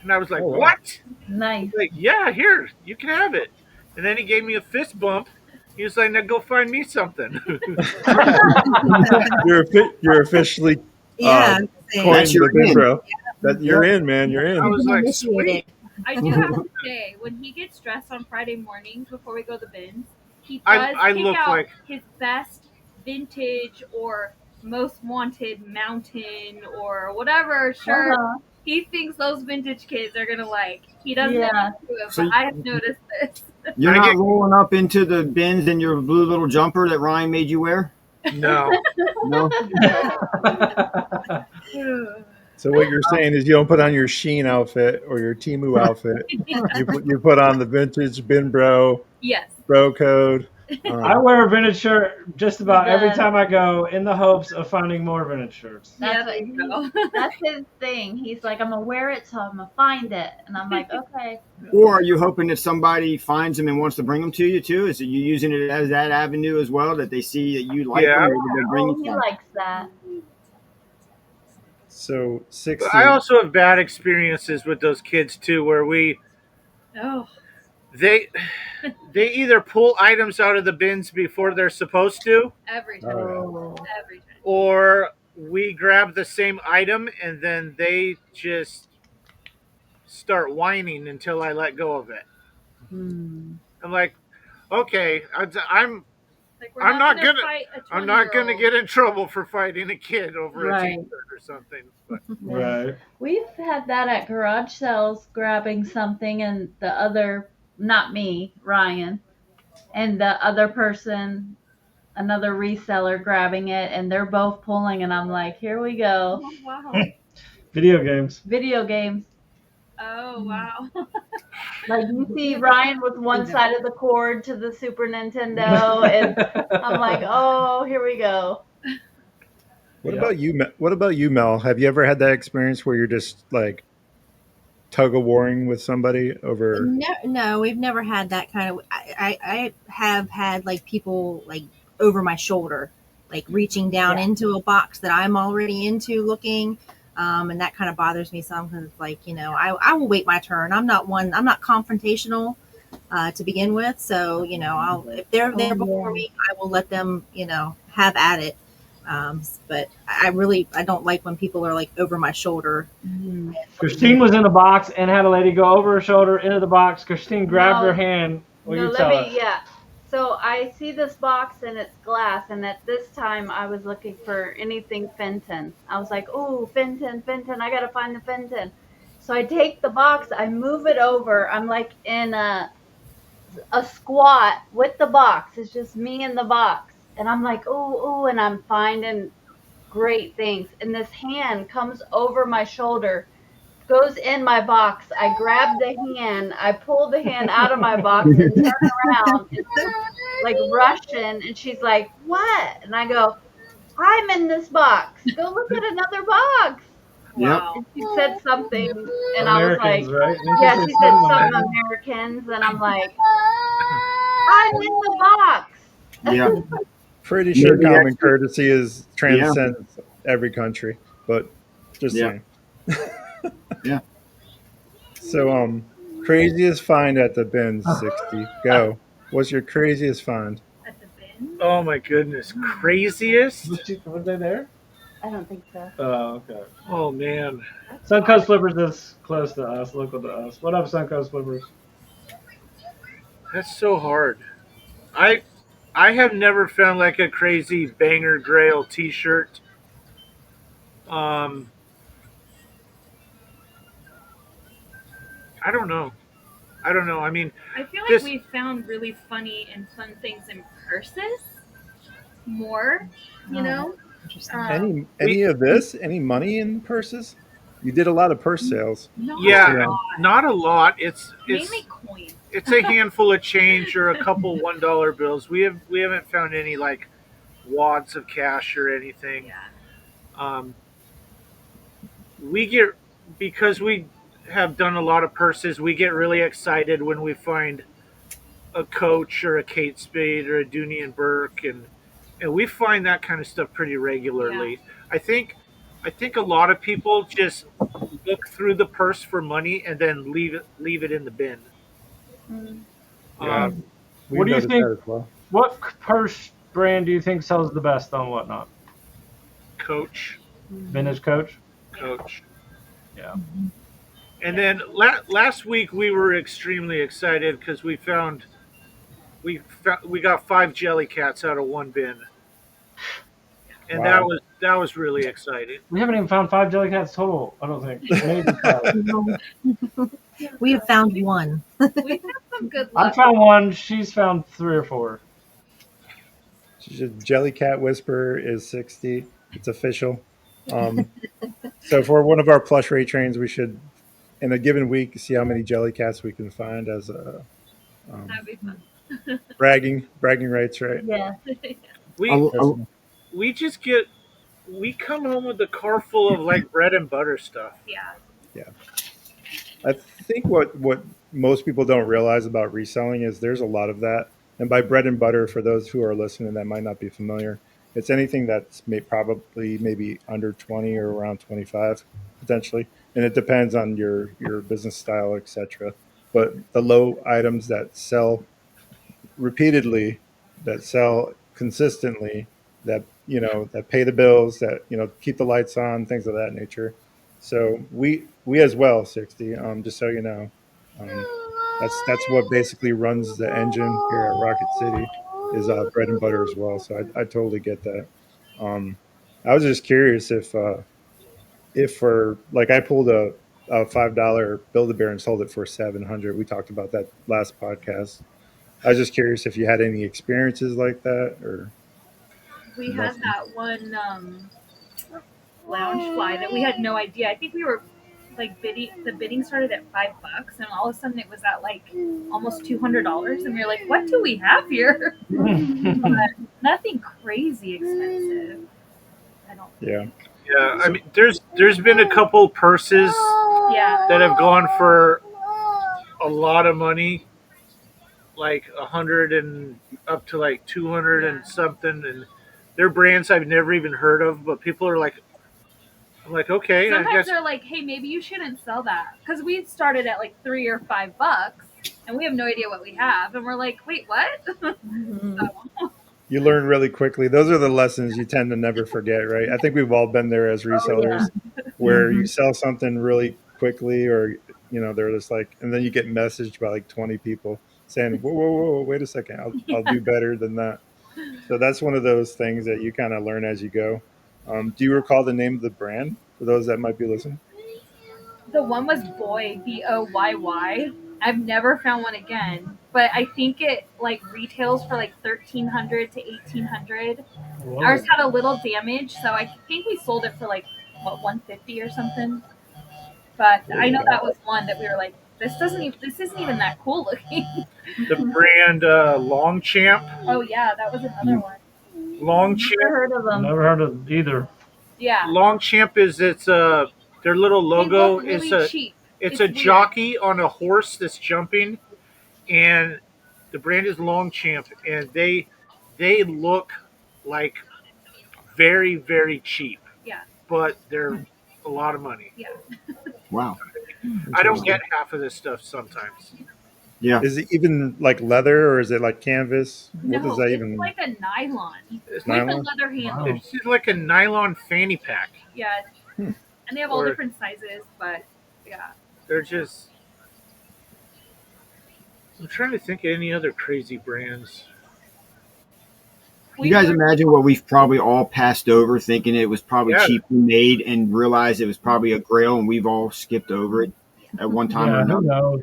And I was like, Oh, wow. "What?" Nice. He's like, "Yeah, here, you can have it." And then he gave me a fist bump. He was like, "Now go find me something." You're officially Yeah. coined That's your the bin in. bro. That you're in, man. You're I in. was like, Initiated. "Sweet." I do have to say, when he gets dressed on Friday mornings before we go to the bins, he does I pick look out like his best vintage or most wanted mountain or whatever shirt Uh-huh. he thinks those vintage kids are gonna like. He doesn't Yeah. admit to it, So but I have noticed this. You're I not get- rolling up into the bins in your blue little jumper that Ryan made you wear? no. No. So what you're saying is you don't put on your Sheen outfit or your Timu outfit. You put on the vintage bin bro Yes. bro code. I wear a vintage shirt just about every does. time I go in the hopes of finding more vintage shirts. Yeah, That's there what you go. That's his thing. He's like, I'm gonna wear it, so I'm gonna find it, and I'm like, okay. Or are you hoping that somebody finds them and wants to bring them to you too? Is it you using it as that avenue as well, that they see that you like Yeah. them, or they bring Oh, you he some? likes that. So But 60. I also have bad experiences with those kids too, where Oh, they they either pull items out of the bins before they're supposed to, every time. Oh, Oh. Every time. or we grab the same item and then they just start whining until I let go of it. Hmm. I'm like, okay, I'm Like, we're I'm not gonna gonna fight a I'm not gonna 20-year-old. get in trouble for fighting a kid over a Right. t-shirt or something. But Right. We've had that at garage sales, grabbing something, and the other, not me, Ryan, and the other person, another reseller, grabbing it, and they're both pulling, and I'm like, here we go. Oh, wow. Video games. Video games. Oh, wow. Like you see Ryan with one side of the cord to the Super Nintendo, and I'm like, oh, here we go. what Yeah. about you? What about you, Mel? Have you ever had that experience where you're just like tug of warring with somebody over? No, we've never had that kind of. I have had like people like over my shoulder, like reaching down Yeah. into a box that I'm already into looking, and that kind of bothers me some because like I will wait my turn. I'm not confrontational to begin with, so if they're there before me, I will let them have at it. But I don't like when people are like over my shoulder. Mhm. Christine was in a box and had a lady go over her shoulder into the box. Christine grabbed No. her hand. Will No, you let tell me, us? yeah. So I see this box and it's glass, and at this time I was looking for anything Fenton. I was like, oh, Fenton, I gotta find the Fenton. So I take the box, I move it over. I'm like in a a squat with the box. It's just me and the box. And I'm like, ooh, and I'm finding great things. And this hand comes over my shoulder, goes in my box. I grab the hand, I pull the hand out of my box and turn around. And she's like Russian. And she's like, what? And I go, I'm in this box. Go look at another box. Yep. Wow. And she said something, and I was like, Americans, right? Didn't yeah, you say she said something Americans? Americans, and I'm like, I'm in the box. Yeah. Pretty sure Maybe common that's courtesy is yeah. transcends every country, but just Yeah. saying. Yeah. So, craziest find at the bins, 60. Go. What's your craziest find? At the bin. Oh my goodness, craziest. Was they there? I don't think so. Oh, okay. Oh man, Suncoast Flippers is close to us, local to us. What up, Suncoast Flippers? that's so hard. I I have never found like a crazy banger grail T-shirt. Um, I don't know. I don't know. I mean, I feel like this. we found really funny and fun things in purses more, you know? Interesting. Any of this? Any money in purses? You did a lot of purse sales. Not Yeah, a lot. not a lot. Mainly coins. It's a handful of change or a couple $1 bills. We haven't found any like wads of cash or anything. Yeah. Um, we get because we have done a lot of purses. We get really excited when we find a Coach or a Kate Spade or a Dooney and Burke, and we find that kind of stuff pretty regularly. I think I think a lot of people just look through the purse for money and then leave it in the bin. Mm. Yeah. Um, We've What do you noticed think? that as well. What purse brand do you think sells the best on Whatnot? Coach, Vintage Coach? Coach. Yeah. And then last week we were extremely excited because we got 5 Jellycats out of one bin, and Wow. that was really exciting. We haven't even found 5 Jellycats total, I don't think. Maybe 5. We have found one. We had some good I luck. found one. She's found 3 or 4. Jellycat Whisperer is 60. It's official. So for one of our plush rate trains, we should, in a given week, see how many Jellycats we can find as a That'd be fun. bragging rights, right? Yeah. We A- we just we come home with a car full of like bread and butter stuff. Yeah. Yeah. I think what most people don't realize about reselling is there's a lot of that. And by bread and butter, for those who are listening that might not be familiar, it's anything that's probably maybe under 20 or around 25 potentially, and it depends on your business style, etc. But the low items that sell repeatedly, that sell consistently, that that pay the bills, that keep the lights on, things of that nature. So we as well, 60. Just so you know, um, that's what basically runs the engine here at Rocket City is bread and butter as well. So I totally get that. Um, I was just curious if for like I pulled a $5 Build-A-Bear and sold it for 700. We talked about that last podcast. I was just curious if you had any experiences like that or We had nothing. that one lounge fly that we had no idea. I think we were like the bidding started at $5 and all of a sudden it was at like almost $200 and we were like, what do we have here? But nothing crazy expensive. I don't Yeah. Yeah, I mean, there's been a couple purses Yeah. that have gone for a lot of money, like 100 and up to like 200 and something, and they're brands I've never even heard of, but people are like, I'm like, okay, I Sometimes guess. they're like, hey, maybe you shouldn't sell that. Because we started at like $3 or $5 and we have no idea what we have. And we're like, wait, what? You learn really quickly. Those are the lessons you tend to never forget, right? I think we've all been there as resellers where you sell something really quickly or they're just like, and then you get messaged by like 20 people saying, whoa, wait a second, I'll do better than that. So that's one of those things that you kind of learn as you go. Do you recall the name of the brand for those that might be listening? The one was Boy, Boyy. I've never found one again, but I think it like retails for like 1,300 to 1,800. Whoa. Ours had a little damage, so I think we sold it for like what 150 or something. But I know that was one that we were like, this isn't even that cool looking. The brand Longchamp. Oh yeah, that was another one. Longchamp. Never heard of them. Never heard of either. Yeah, Longchamp is their little they logo look really is cheap. it's It's a weird. jockey on a horse that's jumping, and the brand is Longchamp, and they look like very, very cheap. Yeah. But they're a lot of money. Yeah. Wow. I don't get half of this stuff sometimes. Yeah. Is it even like leather or is it like canvas? What No, does that it's even? like a nylon It's, with a Nylon? leather handle. Wow. it's just like a nylon fanny pack. Yeah, Hmm. and they have all Or- different sizes, but yeah. They're just. I'm trying to think of any other crazy brands. You guys imagine what we've probably all passed over thinking it was probably Yeah. cheaply made and realized it was probably a grail and we've all skipped over it at one time or Yeah, who another. knows?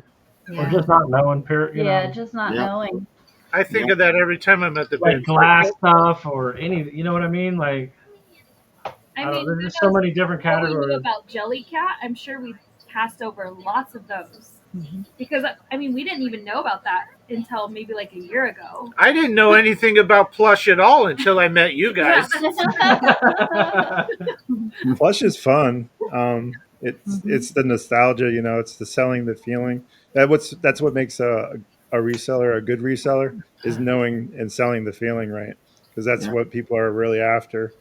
Or Yeah. just not knowing. You Yeah, know, just not Yeah. knowing. I think of that every time I'm at the like bin. glass stuff or any. You know what I mean? Like, I don't know, mean, there's who just so knows many different what we knew categories. about Jellycat. I'm sure we passed over lots of those Mhm. because I mean we didn't even know about that until maybe like a year ago. I didn't know anything about plush at all until I met you guys. Plush is fun. It's the nostalgia, it's the selling, the feeling. That's what makes a reseller a good reseller is knowing and selling the feeling, right? Because that's Yeah. what people are really after.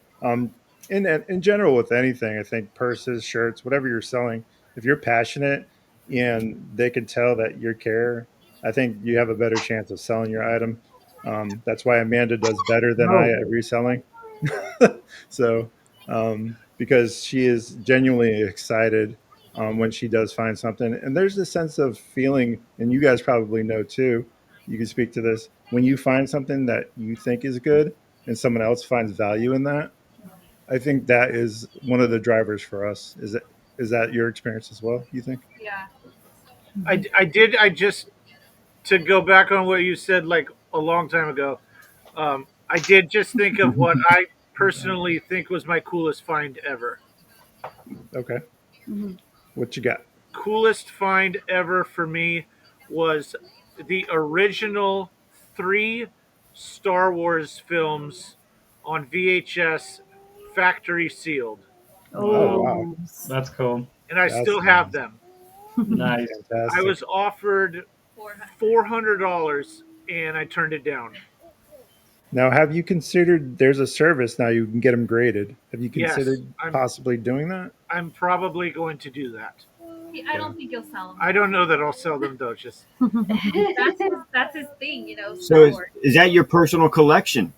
In general with anything, I think purses, shirts, whatever you're selling, if you're passionate and they can tell that you care, I think you have a better chance of selling your item. That's why Amanda does better than I No. at reselling. So, because she is genuinely excited when she does find something. And there's this sense of feeling, and you guys probably know too, you can speak to this, when you find something that you think is good and someone else finds value in that. I think that is one of the drivers for us. Is that your experience as well, you think? Yeah. I just, to go back on what you said like a long time ago, I did just think of what I personally think was my coolest find ever. Okay. Mhm. What you got? Coolest find ever for me was the original 3 Star Wars films on VHS, factory sealed, Oh, wow. Oh, That's cool. and I That's still have nice. them. Nice. I Fantastic. was offered $400 and I turned it down. Now, have you considered there's a service now you can get them graded? Have you Yes, considered possibly doing that? I'm probably going to do that. I don't think you'll sell them. I don't know that I'll sell them though. Just That's his thing, you know. So Star is, Wars, is that your personal collection?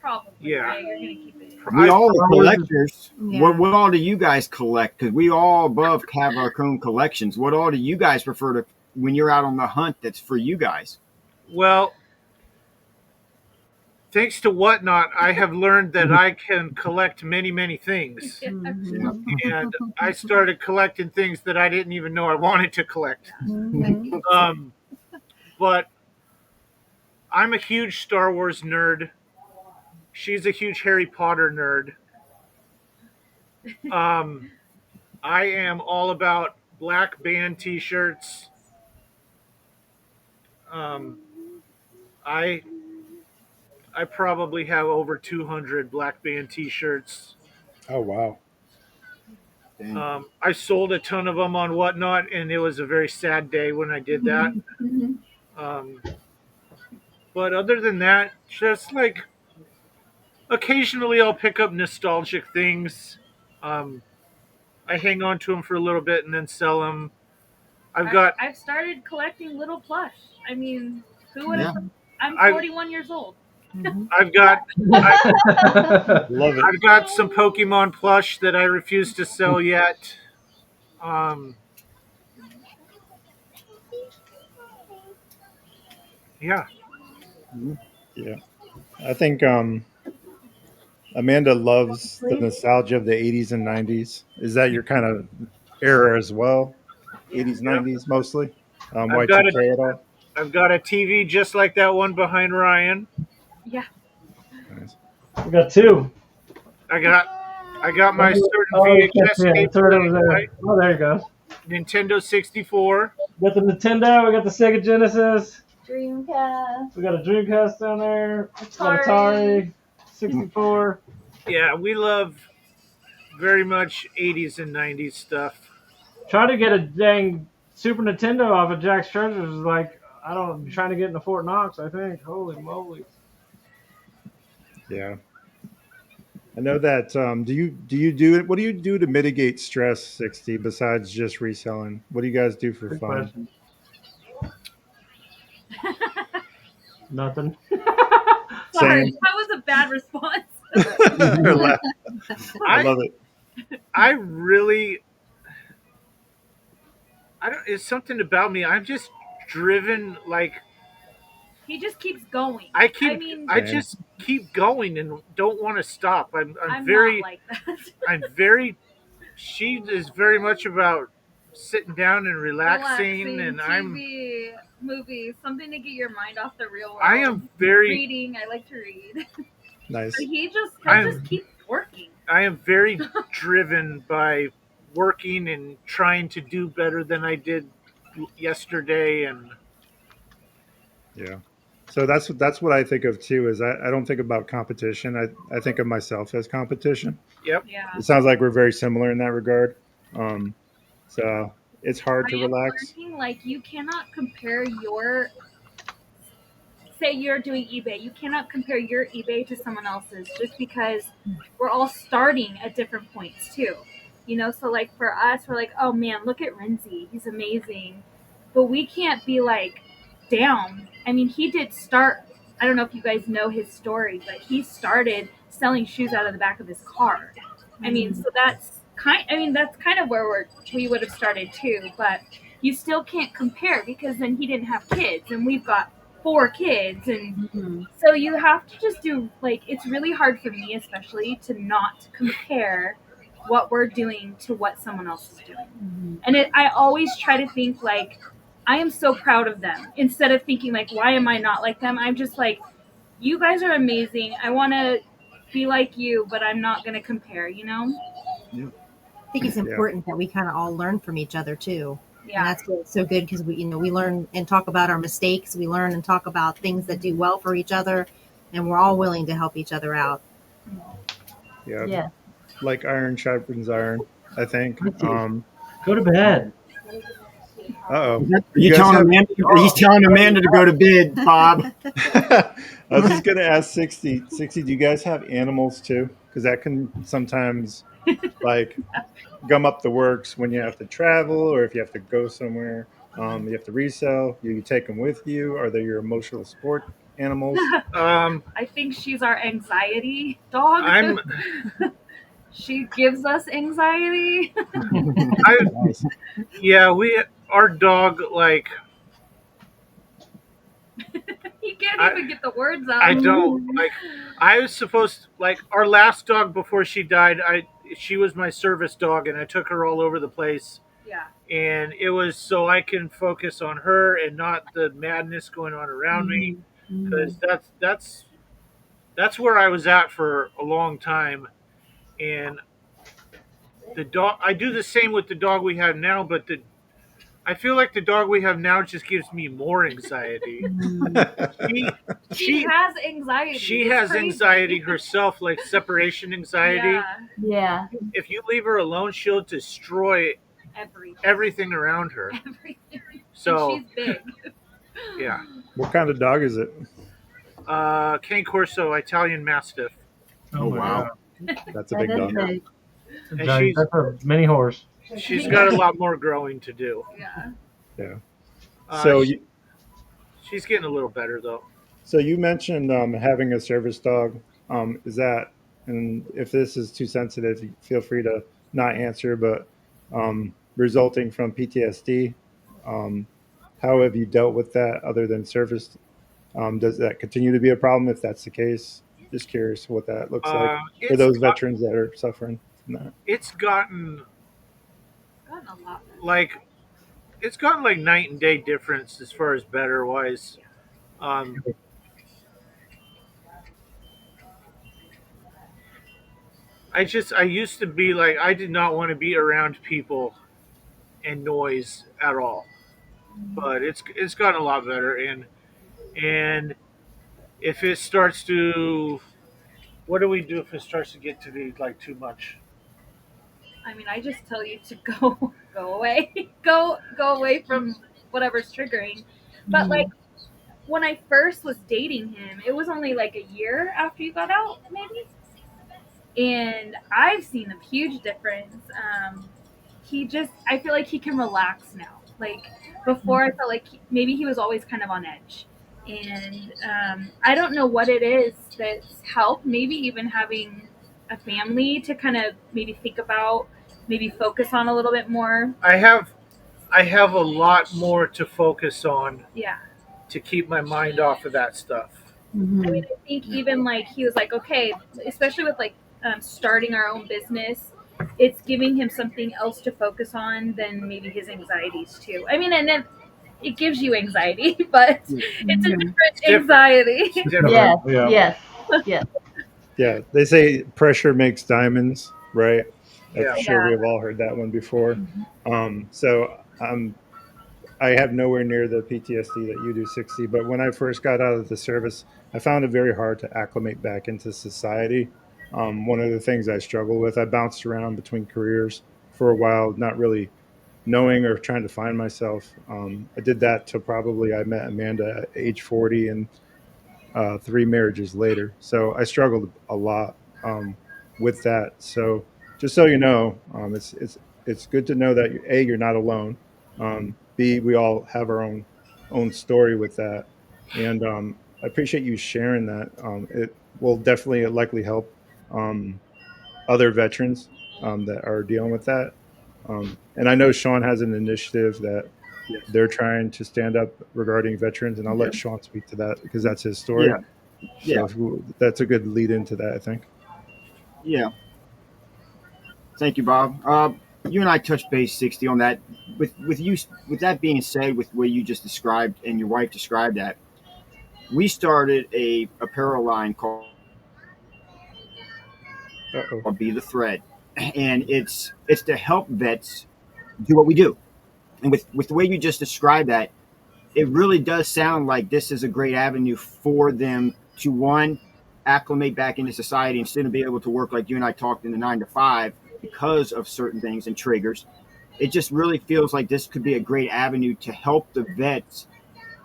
probably. Yeah. Right? You're gonna keep it. We all are collectors. Yeah. What all do you guys collect? Because we all above have our own collections. What all do you guys prefer to when you're out on the hunt? That's for you guys. well, thanks to Whatnot, I have learned that I can collect many things, Mhm. and I started collecting things that I didn't even know I wanted to collect. Mhm. But I'm a huge Star Wars nerd. She's a huge Harry Potter nerd. I am all about black band T-shirts. I I probably have over 200 black band T-shirts. Oh, wow. Dang. I sold a ton of them on Whatnot, and it was a very sad day when I did that. Um, but other than that, just like occasionally I'll pick up nostalgic things. Um, I hang on to them for a little bit and then sell them. I've started collecting little plush. I mean, who would have? I'm I've- 41 years old. Mhm. I've got Love it. I've got some Pokemon plush that I refuse to sell yet. Yeah, Yeah. I think Amanda loves the nostalgia of the 80s and 90s. Is that your kind of era as well? 80s, Yep. 90s mostly? I've got Y2K at all? I've got a TV just like that one behind Ryan. Yeah. Nice. We got two. I got my certain Oh, you can't VHS see it. tape It's right over playing there. Oh, there you go. Nintendo 64. We got the Nintendo. We got the Sega Genesis. Dreamcast. We got a Dreamcast down there. We got Atari. Atari 64. Yeah, we love very much 80s and 90s stuff. Trying to get a dang Super Nintendo off of Jack's Treasures is like, I don't know, trying to get into Fort Knox, I think. Holy moly. Yeah. I know that. What do you do to mitigate stress, 60, besides just reselling? What do you guys do for Good fun? question. Nothing. Sorry, Same. that was a bad response. I love it. I really, I don't. It's something about me. I'm just driven. Like He just keeps going. I Same. just keep going and don't want to stop. I'm very, not like that. I'm very. She is very much about sitting down and relaxing, and TV, movies, something to get your mind off the real world. I am very, reading. I like to read. Nice. But he just keeps working. I am very driven by working and trying to do better than I did yesterday, and Yeah. So that's what I think of too. Is I don't think about competition. I think of myself as competition. yep. Yeah. It sounds like we're very similar in that regard. So it's hard to I am relax. learning, like, you cannot compare your, say you're doing eBay, you cannot compare your eBay to someone else's just because we're all starting at different points too. You know, so like for us, we're like, oh man, look at Renzi, he's amazing. But we can't be like down. I mean, he did start, I don't know if you guys know his story, but he started selling shoes out of the back of his car. I mean, so that's kind of where we would have started too, but you still can't compare because then he didn't have kids and we've got 4 kids, and so you have to just do, like, it's really hard for me especially to not compare what we're doing to what someone else is doing. And I always try to think like I am so proud of them instead of thinking like, why am I not like them? I'm just like, you guys are amazing, I want to be like you, but I'm not going to compare, you know? I think it's important that we kind of all learn from each other too. Yeah. And that's what's so good because we learn and talk about our mistakes. We learn and talk about things that do well for each other, and we're all willing to help each other out. Yeah. Yeah. Like iron sharpens iron, I think. Go to bed. Uh-oh. He's telling Amanda to go to bed, Bob. I was just going to ask 60. 60, do you guys have animals too? Because that can sometimes like gum up the works when you have to travel or if you have to go somewhere. You have to resell. You take them with you. Are they your emotional support animals? I think she's our anxiety dog. She gives us anxiety. Nice. Yeah, our dog, like, You can't even get the words out. I don't, like, I was supposed to, like, our last dog before she died, she was my service dog and I took her all over the place. Yeah. And it was so I can focus on her and not the madness going on around me, because that's where I was at for a long time. And the dog, I do the same with the dog we have now, but I feel like the dog we have now just gives me more anxiety. She has anxiety. She It's has crazy. anxiety herself, like separation anxiety. Yeah. If you leave her alone, she'll destroy everything around her. Everything. So And she's big. Yeah. What kind of dog is it? Cane Corso Italian Mastiff. Oh, wow. That's a big dog. And That's a mini horse. She's got a lot more growing to do. Yeah. Yeah. So she's getting a little better though. So you mentioned having a service dog. Is that, and if this is too sensitive, feel free to not answer, but resulting from PTSD, how have you dealt with that other than service? Does that continue to be a problem if that's the case? Just curious what that looks like for those veterans that are suffering from that. It's gotten a lot better. Like, it's gotten like night and day difference as far as better wise. Um, I used to be like I did not want to be around people and noise at all, but it's gotten a lot better. And if it starts to, what do we do if it starts to get to be like too much? I mean, I just tell you to go go away, go away from whatever's triggering. But like Mhm. when I first was dating him, it was only like a year after you got out, maybe. And I've seen a huge difference. He just, I feel like he can relax now. Like before, I felt like maybe he was always kind of on edge. And I don't know what it is that's helped. Maybe even having a family to kind of maybe think about, maybe focus on a little bit more. I have I have a lot more to focus on Yeah. to keep my mind off of that stuff. I mean, Mhm. I think even like he was like, okay, especially with like starting our own business, it's giving him something else to focus on than maybe his anxieties too. I mean, and then it gives you anxiety, but it's a Mhm. different It's different. anxiety. It's different. Yes, Yeah. yes, yes. Yeah, they say pressure makes diamonds, right? I'm Yeah. sure Yeah. we've all heard that one before. So I have nowhere near the PTSD that you do, 60. But when I first got out of the service, I found it very hard to acclimate back into society. One of the things I struggle with, I bounced around between careers for a while, not really knowing or trying to find myself. I did that till probably I met Amanda at age 40 and 3 marriages later. So I struggled a lot with that. So just so you know, it's good to know that A, you're not alone. B, we all have our own story with that, and I appreciate you sharing that. It will definitely likely help um, other veterans that are dealing with that. And I know Sean has an initiative that Yes. they're trying to stand up regarding veterans, and I'll Yeah. let Sean speak to that because that's his story. Yeah. Yeah. So that's a good lead into that, I think. Yeah. Thank you, Bob. You and I touched base 60 on that. With you, with that being said, with what you just described and your wife described that, we started a apparel line called Uh-oh. Be the Thread, and it's to help vets do what we do. And with the way you just described that, it really does sound like this is a great avenue for them to one acclimate back into society instead of being able to work like you and I talked in the 9 to 5 because of certain things and triggers. It just really feels like this could be a great avenue to help the vets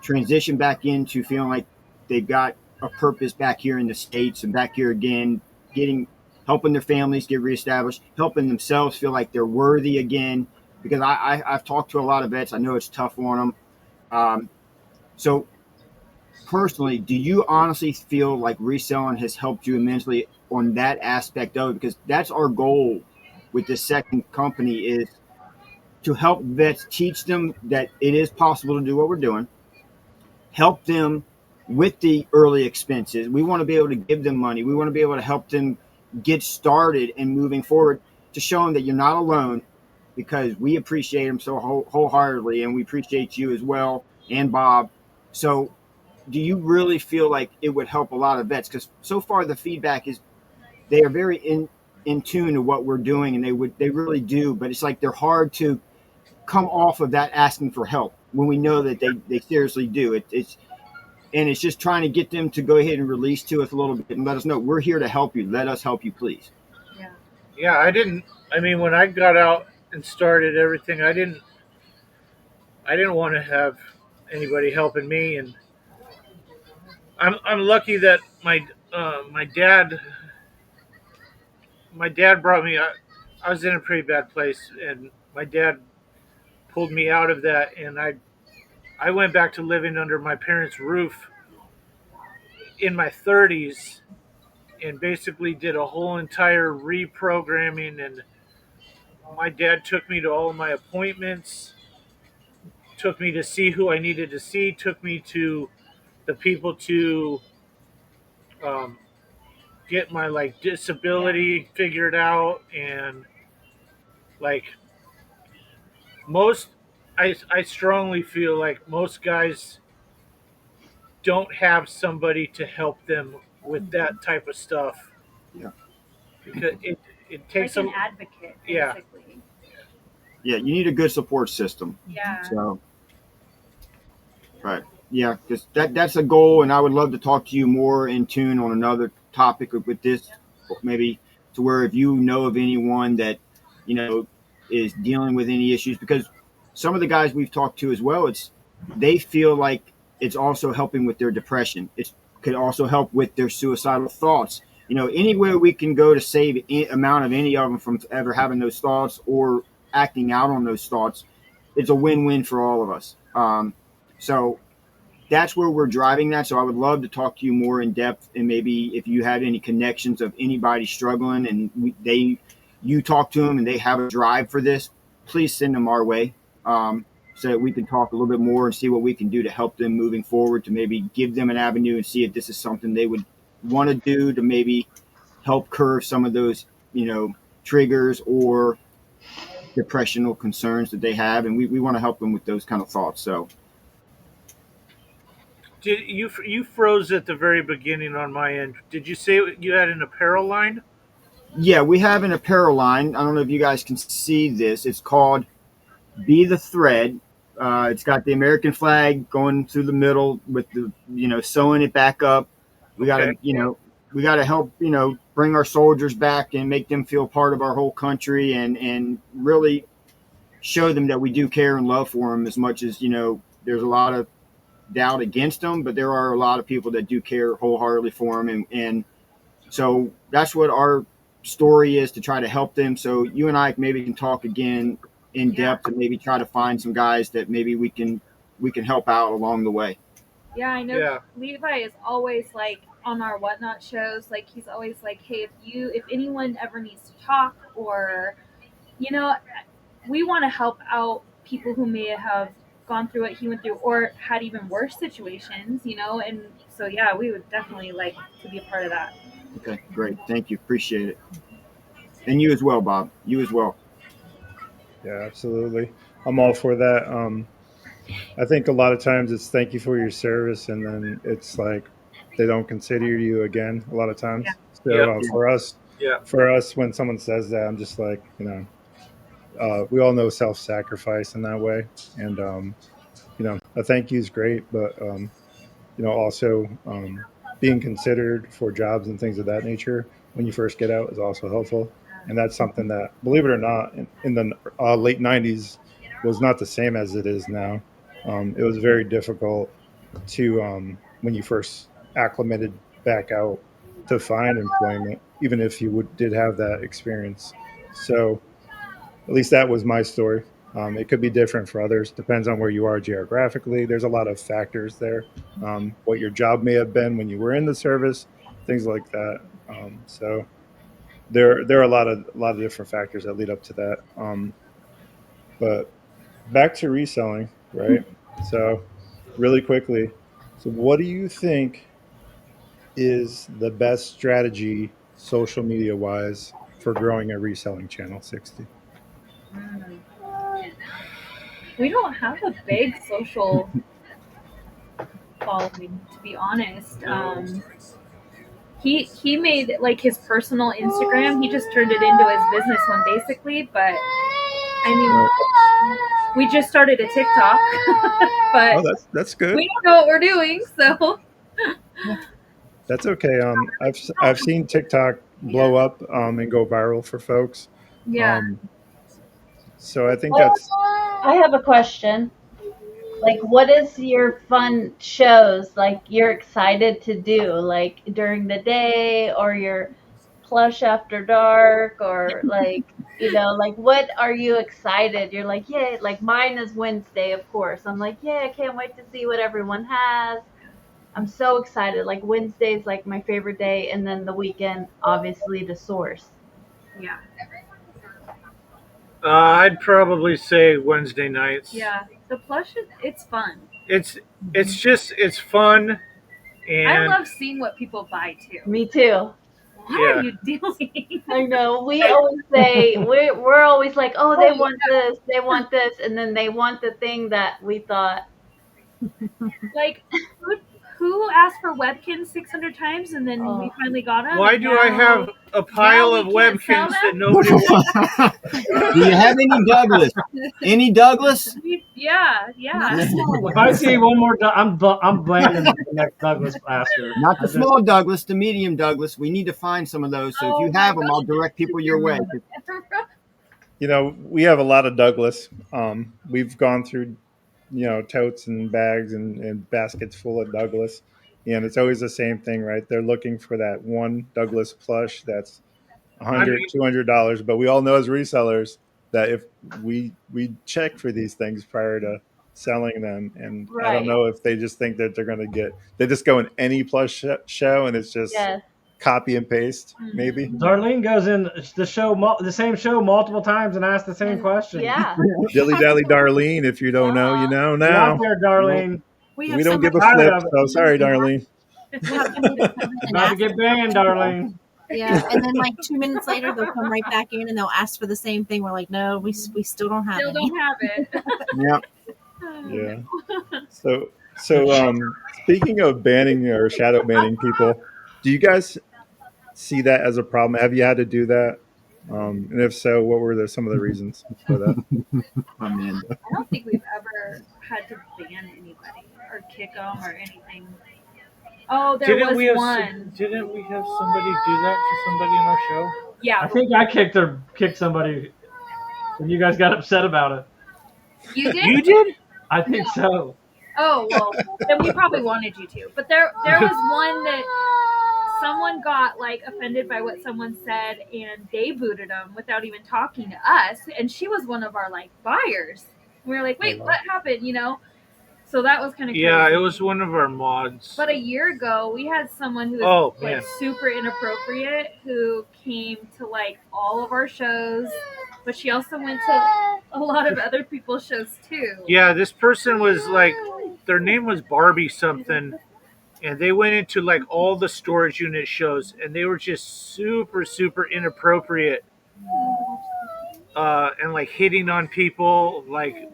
transition back into feeling like they've got a purpose back here in the States and back here again, getting helping their families get reestablished, helping themselves feel like they're worthy again. Because I've talked to a lot of vets, I know it's tough on them. So personally, do you honestly feel like reselling has helped you immensely on that aspect of it? Because that's our goal with this second company is to help vets teach them that it is possible to do what we're doing, help them with the early expenses. We want to be able to give them money. We want to be able to help them get started and moving forward to show them that you're not alone because we appreciate them so wholeheartedly and we appreciate you as well and Bob. So do you really feel like it would help a lot of vets? Because so far the feedback is they are very in tune to what we're doing and they really do, but it's like they're hard to come off of that asking for help when we know that they seriously do. It's just trying to get them to go ahead and release to us a little bit and let us know we're here to help you. Let us help you, please. Yeah. Yeah. I didn't. I mean, when I got out and started everything, I didn't want to have anybody helping me, and I'm lucky that my dad brought me. I was in a pretty bad place, and my dad pulled me out of that, and I went back to living under my parents' roof in my 30s, and basically did a whole entire reprogramming. And my dad took me to all of my appointments, took me to see who I needed to see, took me to the people to um, get my like Yeah. disability figured out, and like most I strongly feel like most guys don't have somebody to help them with that type of stuff Yeah. because it takes Like an advocate, yeah. basically. Yeah, you need a good support system. Yeah. So, right. Yeah, because that's a goal, and I would love to talk to you more in tune on another topic with this, maybe to where if you know of anyone that is dealing with any issues, because some of the guys we've talked to as well, they feel like it's also helping with their depression. It could also help with their suicidal thoughts. Anywhere we can go to save amount of any of them from ever having those thoughts or acting out on those thoughts, it's a win-win for all of us. So that's where we're driving that. So I would love to talk to you more in depth, and maybe if you have any connections of anybody struggling and you talk to them and they have a drive for this, please send them our way, so that we can talk a little bit more and see what we can do to help them moving forward, to maybe give them an avenue and see if this is something they would want to do to maybe help curb some of those, triggers or depressional concerns that they have. And we want to help them with those kind of thoughts. So Did you froze at the very beginning on my end? Did you say you had an apparel line? yeah, we have an apparel line. I don't know if you guys can see this. It's called Be the Thread. It's got the American flag going through the middle with the, sewing it back up. We got Okay. to, we got to help, bring our soldiers back and make them feel part of our whole country, and really show them that we do care and love for them as much as, there's a lot of doubt against them, but there are a lot of people that do care wholeheartedly for them. And so that's what our story is, to try to help them. So you and I maybe can talk again in depth, and maybe try to find some guys that maybe we can help out along the way. Yeah, I know. Yeah. Levi is always like on our whatnot shows. Like he's always like, hey, if anyone ever needs to talk, or you know, we want to help out people who may have gone through what he went through or had even worse situations. And so yeah, we would definitely like to be a part of that. Okay, great. Thank you. Appreciate it. And you as well, Bob. You as well. Yeah, absolutely. I'm all for that. I think a lot of times it's thank you for your service, and then it's like they don't consider you again a lot of Yeah. times. Yep. So Yeah. for us, when someone says that, I'm just like, we all know self-sacrifice in that way, and a thank you is great, but also being considered for jobs and things of that nature when you first get out is also helpful. And that's something that, believe it or not, in the late 90s was not the same as it is now. It was very difficult to, when you first acclimated back out, to find employment, even if you did have that experience. So at least that was my story. It could be different for others. Depends on where you are geographically. There's a lot of factors there. What your job may have been when you were in the service, things like that. So there are a lot of different factors that lead up to that. But back to reselling, right? So really quickly, so what do you think is the best strategy, social media wise, for growing a reselling channel? 60. Mm. We don't have a big social following, to be honest. He made like his personal Instagram. He just turned it into his business one, basically. But I mean, we just started a TikTok, but Oh, that's good. we don't know what we're doing. So That's okay. I've seen TikTok blow up and go viral for folks. yeah, Um, so I think that's I have a question. Like, what is your fun shows like you're excited to do, like during the day or your plush after dark, or like, like what are you excited? You're like, yeah, like mine is Wednesday, of course. I'm like, yeah, I can't wait to see what everyone has. I'm so excited. Like Wednesday is like my favorite day, and then the weekend, obviously, the source. yeah, I'd probably say Wednesday nights. yeah. The plush it's fun. It's fun, I and love seeing what people buy too. Me too. What Yeah. are you doing? I know. We always say we're always like, oh, they Oh, want this, they want this, and then they want the thing that we thought. Like, who asked for Webkins 600 times and then we finally got them? Why do I have a pile we of can't sell Webkins that them? nobody wants? Do you have any Douglas? Any Douglas? Yeah. If I see one more, I'm blaming the next Douglas pastor. Not the small Douglas, the medium Douglas. We need to find some of those. So if you have them, I'll direct people your way. You know, we have a lot of Douglas. We've gone through, totes and bags and baskets full of Douglas. And it's always the same thing, right? They're looking for that one Douglas plush that's $100, $200. But we all know as resellers that if we check for these things prior to selling them, and I don't know if they just think that they just go in any plush show and it's just copy and paste, maybe. Darlene goes in the same show multiple times and asks the same question. Yeah. Dilly Dally Darlene, if you don't know, you know Get now. out there, Darlene. We We don't give a somebody- flip, so sorry, Darlene. About to get banned, Darlene. Yeah, and then like 2 minutes later, they'll come right back in and they'll ask for the same thing. We're like, no, we still don't have Still any. don't have it. Yep. Yeah. So speaking of banning or shadow banning people, do you guys see that as a problem? Have you had to do that? And if so, what were some of the reasons for that? Amanda. I don't think we've ever had to ban anybody or kick them or anything. Oh, there Didn't was we have one. didn't we have somebody do that to somebody in our show? Yeah. I think I kicked somebody, and you guys got upset about it. You did? You did? I think so. Oh, well, then we probably wanted you to. But there was one that someone got like offended by what someone said and they booted them without even talking to us. And she was one of our like buyers. We were like, wait, what happened? So that was kind of crazy. Yeah, it was one of our mods. But a year ago, we had someone who was like super inappropriate who came to like all of our shows, but she also went to a lot of other people's shows too. Yeah, this person was like, their name was Barbie something, and they went into like all the storage unit shows, and they were just super, super inappropriate, and like hitting on people, like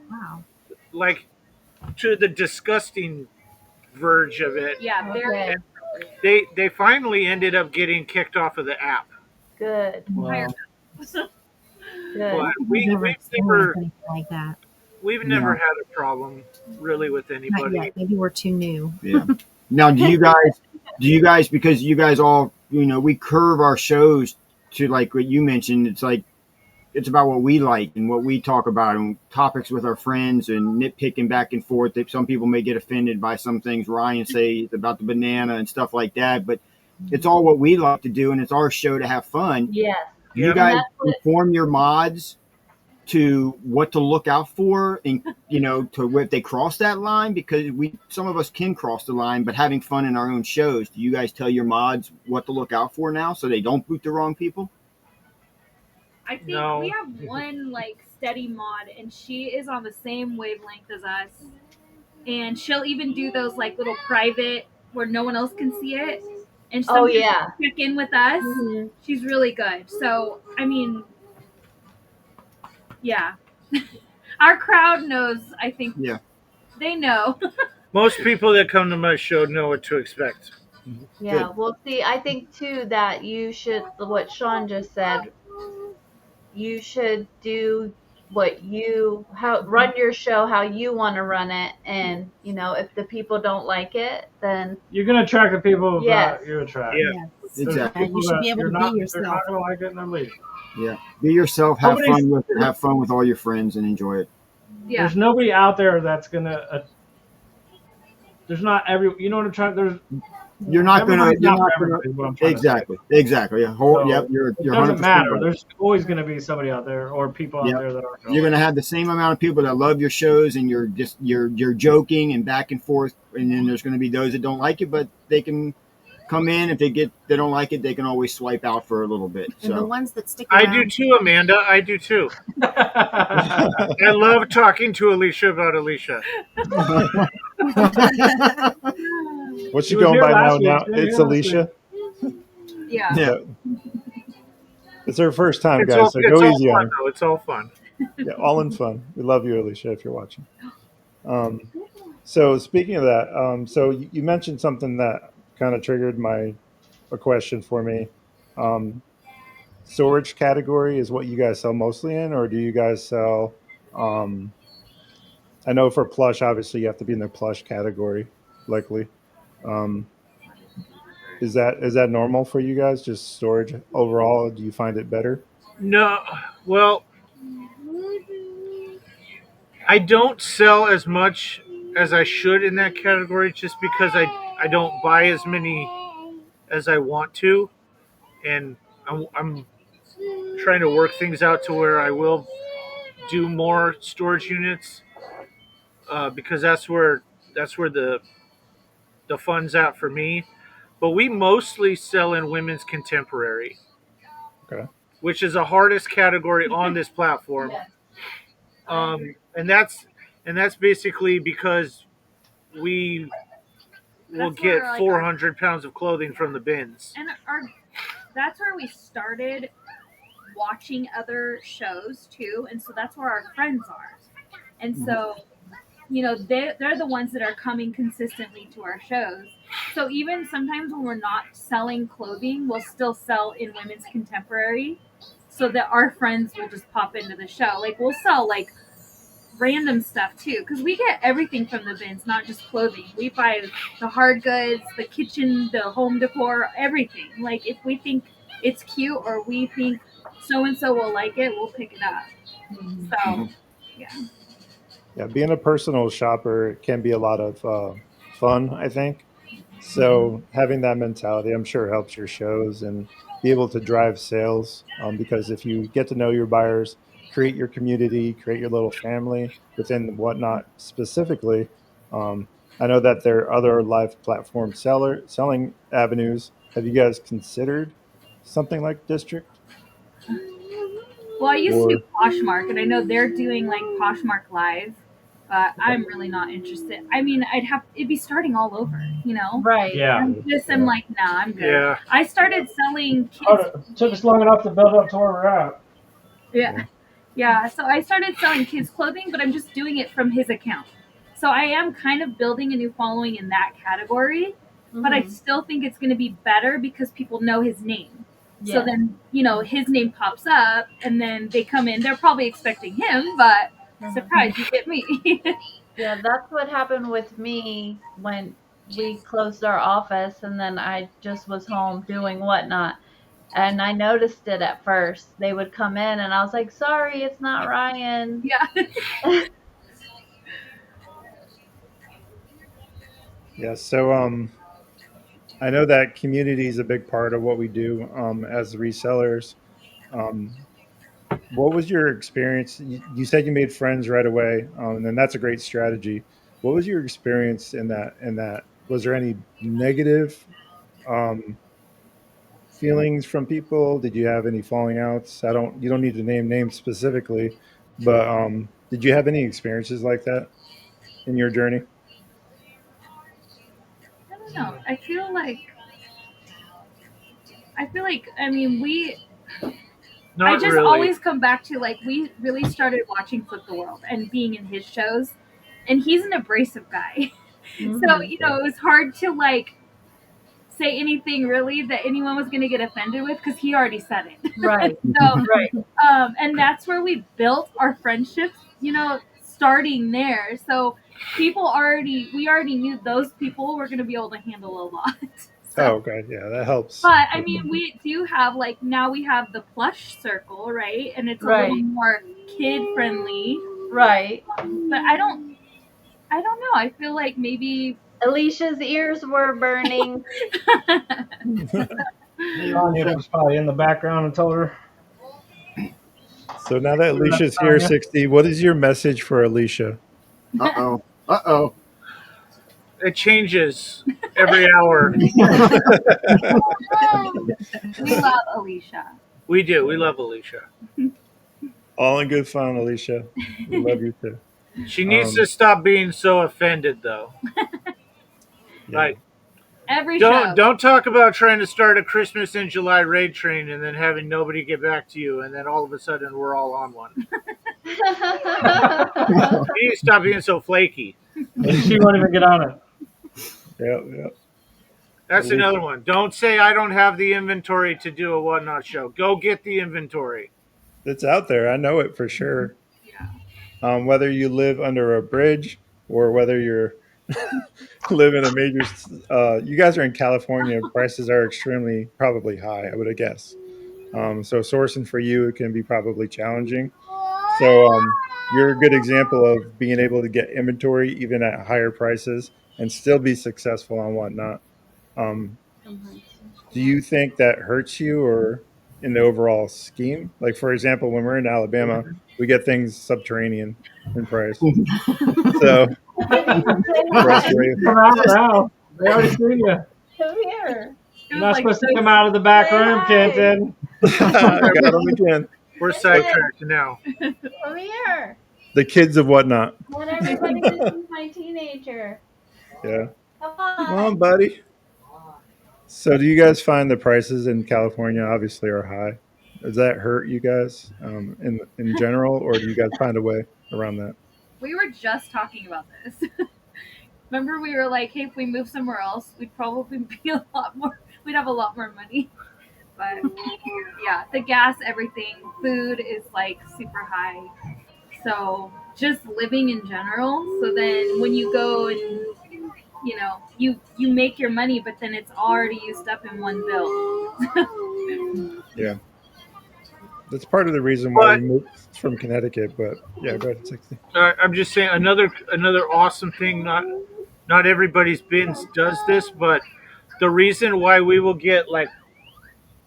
to the disgusting verge of it. Yeah, they finally ended up getting kicked off of the app. Good. Wow. Good. But we've never had a problem really with anybody. Not yet. Maybe we're too new. Yeah. Now, do you guys, because you guys all, we curve our shows to like what you mentioned. It's like, it's about what we like and what we talk about and topics with our friends and nitpicking back and forth. Some people may get offended by some things Ryan says about the banana and stuff like that, but it's all what we like to do, and it's our show to have fun. Yes. Do you guys inform your mods to what to look out for and, to if they cross that line? Because some of us can cross the line, but having fun in our own shows. Do you guys tell your mods what to look out for now so they don't boot the wrong people? I think we have one like steady mod, and she is on the same wavelength as us. And she'll even do those like little private where no one else can see it. And sometimes check in with us. Mm-hmm. She's really good. So I mean, yeah, our crowd knows. I think they know. Most people that come to my show know what to expect. Yeah. Good. Well, see, I think too that you should, what Sean just said, you should do run your show how you want to run it, and if the people don't like it, then you're gonna attract the people that you attract. Yeah, exactly. You should be able to be yourself. They're not gonna like it and then leave. Yeah, be yourself. Have fun with it. Have fun with all your friends and enjoy it. Yeah. There's nobody out there that's gonna. There's not every. You know what I'm trying. There's. You're not gonna. Exactly. Exactly. Yeah. So You're. It doesn't matter. There's always gonna be somebody out there or people out there that aren't. You're gonna have the same amount of people that love your shows, and you're joking and back and forth, and then there's gonna be those that don't like it, but they can come in if they don't like it, they can always swipe out for a little bit. And the ones that stick around, I do too, Amanda. I do too. I love talking to Alicia about Alicia. What's she going by now? It's Alicia. Yeah. Yeah. So it's her first time, guys. So It's go all easy on fun her. though. It's all fun. Yeah, all in fun. We love you, Alicia, if you're watching. So speaking of that, so you mentioned something that kind of triggered a question for me. Um, Storage category is what you guys sell mostly in, or do you guys sell? Um, I know for plush, obviously you have to be in the plush category, likely. Um, is that normal for you guys? Just storage overall? Do you find it better? No, well, I don't sell as much as I should in that category just because I don't buy as many as I want to, and I'm trying to work things out to where I will do more storage units because that's where the fun's at for me. But we mostly sell in women's contemporary, Okay. which is the hardest category on this platform. And that's basically because we will That's where, get like, 400 pounds of clothing from the bins. And that's where we started watching other shows too, and so that's where our friends are. And so, they're the ones that are coming consistently to our shows. So even sometimes when we're not selling clothing, we'll still sell in women's contemporary, so that our friends will just pop into the show. Like we'll sell like random stuff too, because we get everything from the bins, not just clothing. We buy the hard goods, the kitchen, the home decor, everything. Like if we think it's cute or we think so and so will like it, we'll pick it up. So yeah. Yeah, being a personal shopper can be a lot of fun, I think. So having that mentality, I'm sure, helps your shows and be able to drive sales. Because if you get to know your buyers, create your community, create your little family within Whatnot specifically. Um, I know that there are other live platform selling avenues. Have you guys considered something like District? Well, I used to do Or Poshmark, and I know they're doing like Poshmark Live, but I'm really not interested. I mean, it'd be starting all over. Right. Yeah. I just am like, nah, I'm good. Yeah. I started selling Oh, kids. it took us long enough to build up to where we're at. Yeah. Yeah. So I started selling kids clothing, but I'm just doing it from his account. So I am kind of building a new following in that category, but I still think it's going to be better because people know his name. So Yeah. then, his name pops up and then they come in. They're probably expecting him, but surprise, you get me. Yeah, that's what happened with me when we closed our office and then I just was home doing Whatnot. And I noticed it at first. They would come in and I was like, sorry, it's not Ryan. Yeah. yeah, so I know that community is a big part of what we do as resellers. Um, what was your experience? You said you made friends right away, and that's a great strategy. What was your experience in that? Was there any negative um, feelings from people? Did you have any falling outs? You don't need to name names specifically, but did you have any experiences like that in your journey? I don't know. I feel like I mean I Not just really. always come back to like we really started watching Flip the World and being in his shows, and he's an abrasive guy. So, it was hard to like say anything really that anyone was going to get offended with because he already said it. Right. So, Right. and that's where we built our friendships, starting there. So we already knew those people were going to be able to handle a lot. Oh, So, okay, yeah, that helps. but I mean, we do have like now we have the plush circle, right? And it's a little Right. more kid friendly. Right. But I don't know. I feel like maybe Alicia's ears were burning. Tanya was probably in the background and told her. So now that Alicia's here, 60, what is your message for Alicia? Uh-oh. It changes every hour. we love Alicia. We do. We love Alicia. All in good fun, Alicia. We love you too. She needs to stop being so offended, though. Yeah. Like, Every show. Don't talk about trying to start a Christmas in July raid train and then having nobody get back to you, and then all of a sudden we're all on one. You need to stop being so flaky. She won't even get on it. Yeah. That's At least- another one. Don't say I don't have the inventory to do a whatnot show. Go get the inventory. It's out there. I know it for sure. Yeah. Whether you live under a bridge or whether you're live in a major, you guys are in California. Prices are extremely probably high, I would guess. So sourcing for you it can be probably challenging. So you're a good example of being able to get inventory even at higher prices and still be successful on whatnot. Um, do you think that hurts you or in the overall scheme? Like for example, when we're in Alabama, we get things subterranean in price. So frustrating. Come out now. They already seen you. Come here. You're not supposed to come out of the back room, Kenton. Got them again. We're sidetracked now. Come here. The kids of whatnot. Let everybody to see my teenager. Yeah. Come Come on, on. buddy. So do you guys find the prices in California obviously are high? Does that hurt you guys in general, or do you guys find a way around that? We were just talking about this. Remember, we were like, hey, if we move somewhere else, we'd probably be a lot more. We'd have a lot more money. But yeah, the gas, everything, food is like super high. So just living in general. So then when you go and you make your money, but then it's already used up in one bill. Yeah. That's part of the reason why we moved from Connecticut, but yeah, go ahead, 60. I'm just saying another awesome thing. Not everybody's bins does this, but the reason why we will get like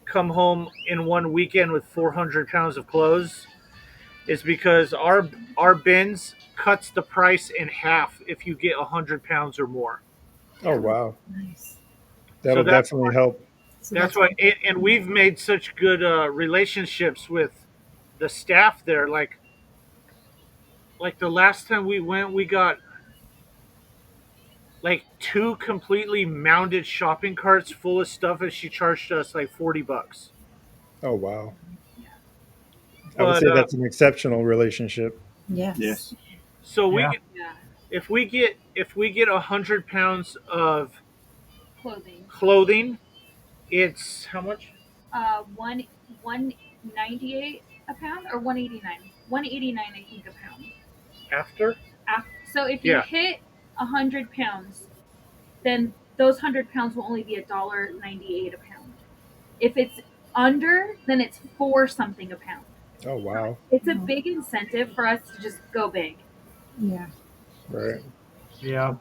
come home in one weekend with 400 pounds of clothes is because our bins cuts the price in half if you get 100 pounds or more. Oh wow, Nice. that'll definitely help. So That's why, and we've made such good relationships with the staff there. Like the last time we went, we got like 2 completely mounted shopping carts full of stuff, and she charged us like $40. Oh wow, I would But say that's an exceptional relationship. Yes. so Yeah. Yeah. if we get 100 pounds of Clothing. it's how much? 198 a pound or 189. 189, I think, a pound. After? So if you Yeah. hit 100 pounds, then those 100 pounds will only be $1.98 a pound. If it's under, then it's 4 something a pound. Oh wow, It's a big incentive for us to just go big. Yeah. right. Yeah.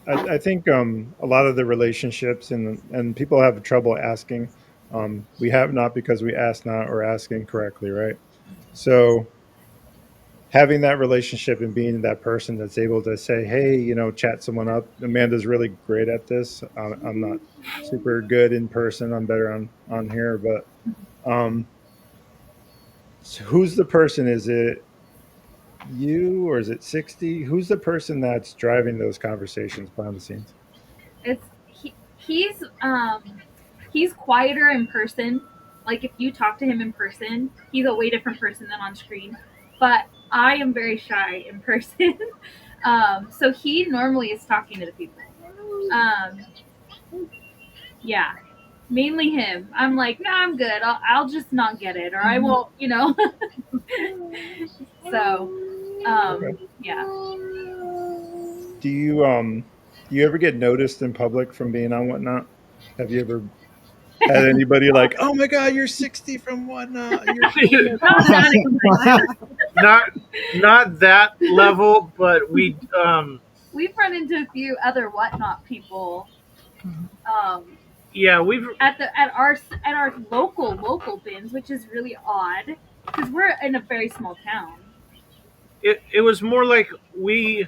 I think a lot of the relationships and people have trouble asking. We have not because we ask not or ask incorrectly, right? So having that relationship and being that person that's able to say, hey, chat someone up. Amanda's really great at this. I'm not super good in person. I'm better on here, but so who's the person? Is it you or is it 60? Who's the person that's driving those conversations behind the scenes? He's quieter in person. Like if you talk to him in person, he's a way different person than on screen. But I am very shy in person. So he normally is talking to the people. Yeah, mainly him. I'm like, no, I'm good. I'll just not get it, or I won't. So, yeah. Do you ever get noticed in public from being on Whatnot? Have you ever had anybody like, oh my God, you're 60 from Whatnot? You're Not that level, but we've run into a few other whatnot people. Yeah, we've at our local bins, which is really odd because we're in a very small town. it was more like we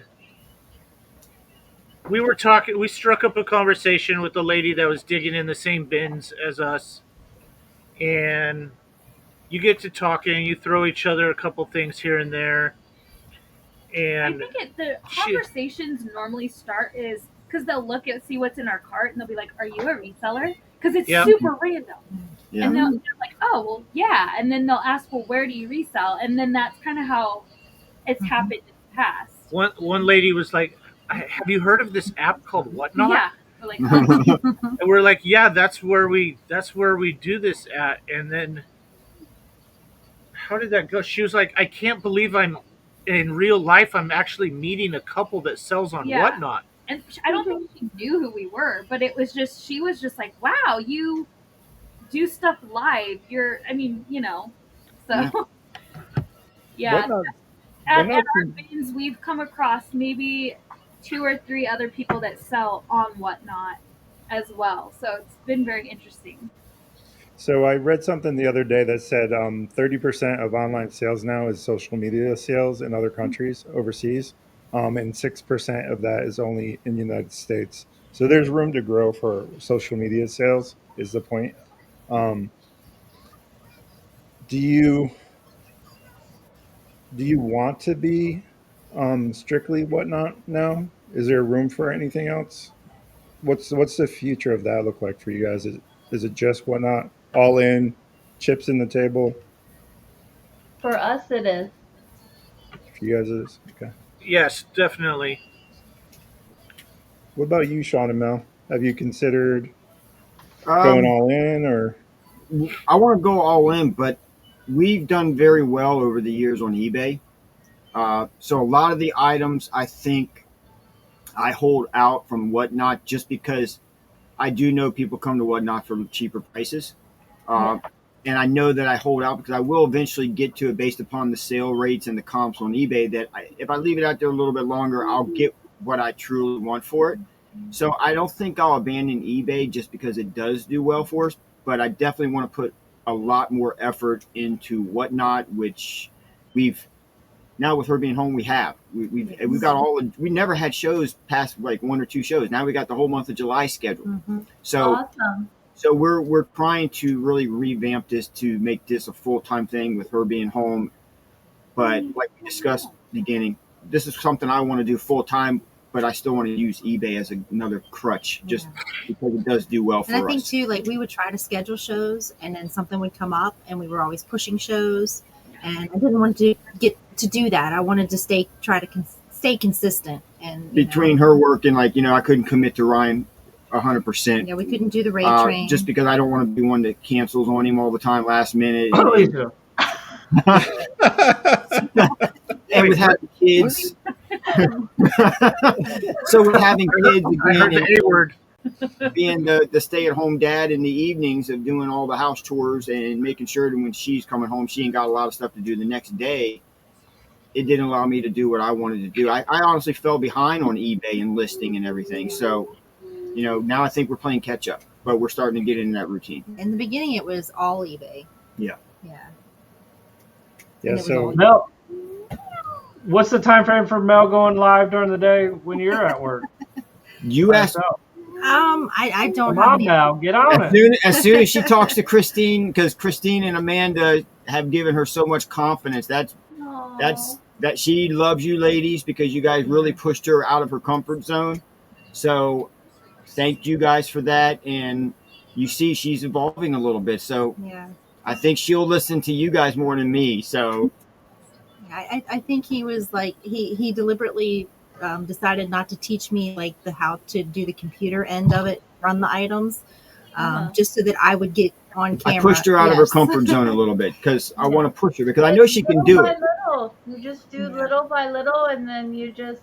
were talking. We struck up a conversation with the lady that was digging in the same bins as us, and you get to talking. You throw each other a couple things here and there, and I think the conversations normally start is because they'll look at see what's in our cart and they'll be like, "Are you a reseller?" Because it's Yeah. super random. Yeah. And they're like, "Oh, well, yeah." And then they'll ask, "Well, where do you resell?" And then that's kind of how it's happened in the past. One lady was like, "Have you heard of this app called Whatnot?" Yeah. We're like, "Oh, And we're like, "Yeah, that's where we do this at." And then how did that go? She was like, "I can't believe I'm in real life. I'm actually meeting a couple that sells on Yeah. Whatnot." And I don't think she knew who we were, but it was just she was just like, "Wow, you do stuff live. You're, I mean, you know." So yeah, Whatnot, at whatnot, our bins, we've come across maybe 2 or 3 other people that sell on Whatnot as well. So it's been very interesting. so I read something the other day that said 30% of online sales now is social media sales in other countries overseas, and 6% of that is only in the United States. So there's room to grow for social media sales. Is the point? Um, do you want to be strictly Whatnot now? Is there room for anything else? What's the future of that look like for you guys? Is it just Whatnot, all in, chips in the table? For us, it is. For you guys, it is okay. Yes, definitely. What about you, Sean and Mel? Have you considered going Um, all in, or I want to go all in, but we've done very well over the years on eBay. So a lot of the items I think I hold out from Whatnot just because I do know people come to Whatnot for cheaper prices. Uh, and I know that I hold out because I will eventually get to it based upon the sale rates and the comps on eBay that if I leave it out there a little bit longer, I'll get what I truly want for it. So I don't think I'll abandon eBay just because it does do well for us, but I definitely want to put a lot more effort into Whatnot, which we've now with her being home, we've got we never had shows past like 1 or 2 shows. Now we got the whole month of July scheduled. Mm-hmm. So Awesome. so we're trying to really revamp this to make this a full time thing with her being home. But like we discussed at the beginning, this is something I want to do full time, but I still want to use eBay as another crutch just because it does do well for us. And I think too, like we would try to schedule shows, and then something would come up, and we were always pushing shows, and I didn't want to get to do that. I wanted to try to stay consistent, and between her work and I couldn't commit to Ryan 100%. Yeah, we couldn't do the raid train just because I don't want to be one that cancels on him all the time last minute. And with having kids, so with having kids I heard again, the A word. being the stay-at-home dad in the evenings of doing all the house chores and making sure that when she's coming home, she ain't got a lot of stuff to do the next day. It didn't allow me to do what I wanted to do. I honestly fell behind on eBay and listing and everything. So, now I think we're playing catch up, but we're starting to get into that routine. In the beginning, it was all eBay. Yeah. Yeah. So Mel, what's the time frame for Mel going live during the day when you're at work? You asked. I don't Come have on any. now, get on it. As soon as she talks to Christine, because Christine and Amanda have given her so much confidence. That's that she loves you ladies because you guys really pushed her out of her comfort zone. So thank you guys for that. And you see she's evolving a little bit. So I think she'll listen to you guys more than me. So I think he was like he deliberately decided not to teach me like how to do the computer end of it, run the items, just so that I would get on camera. I pushed her out of her comfort zone a little bit because I want to push her because I know she can do it. Little. You just do little by little, and then you just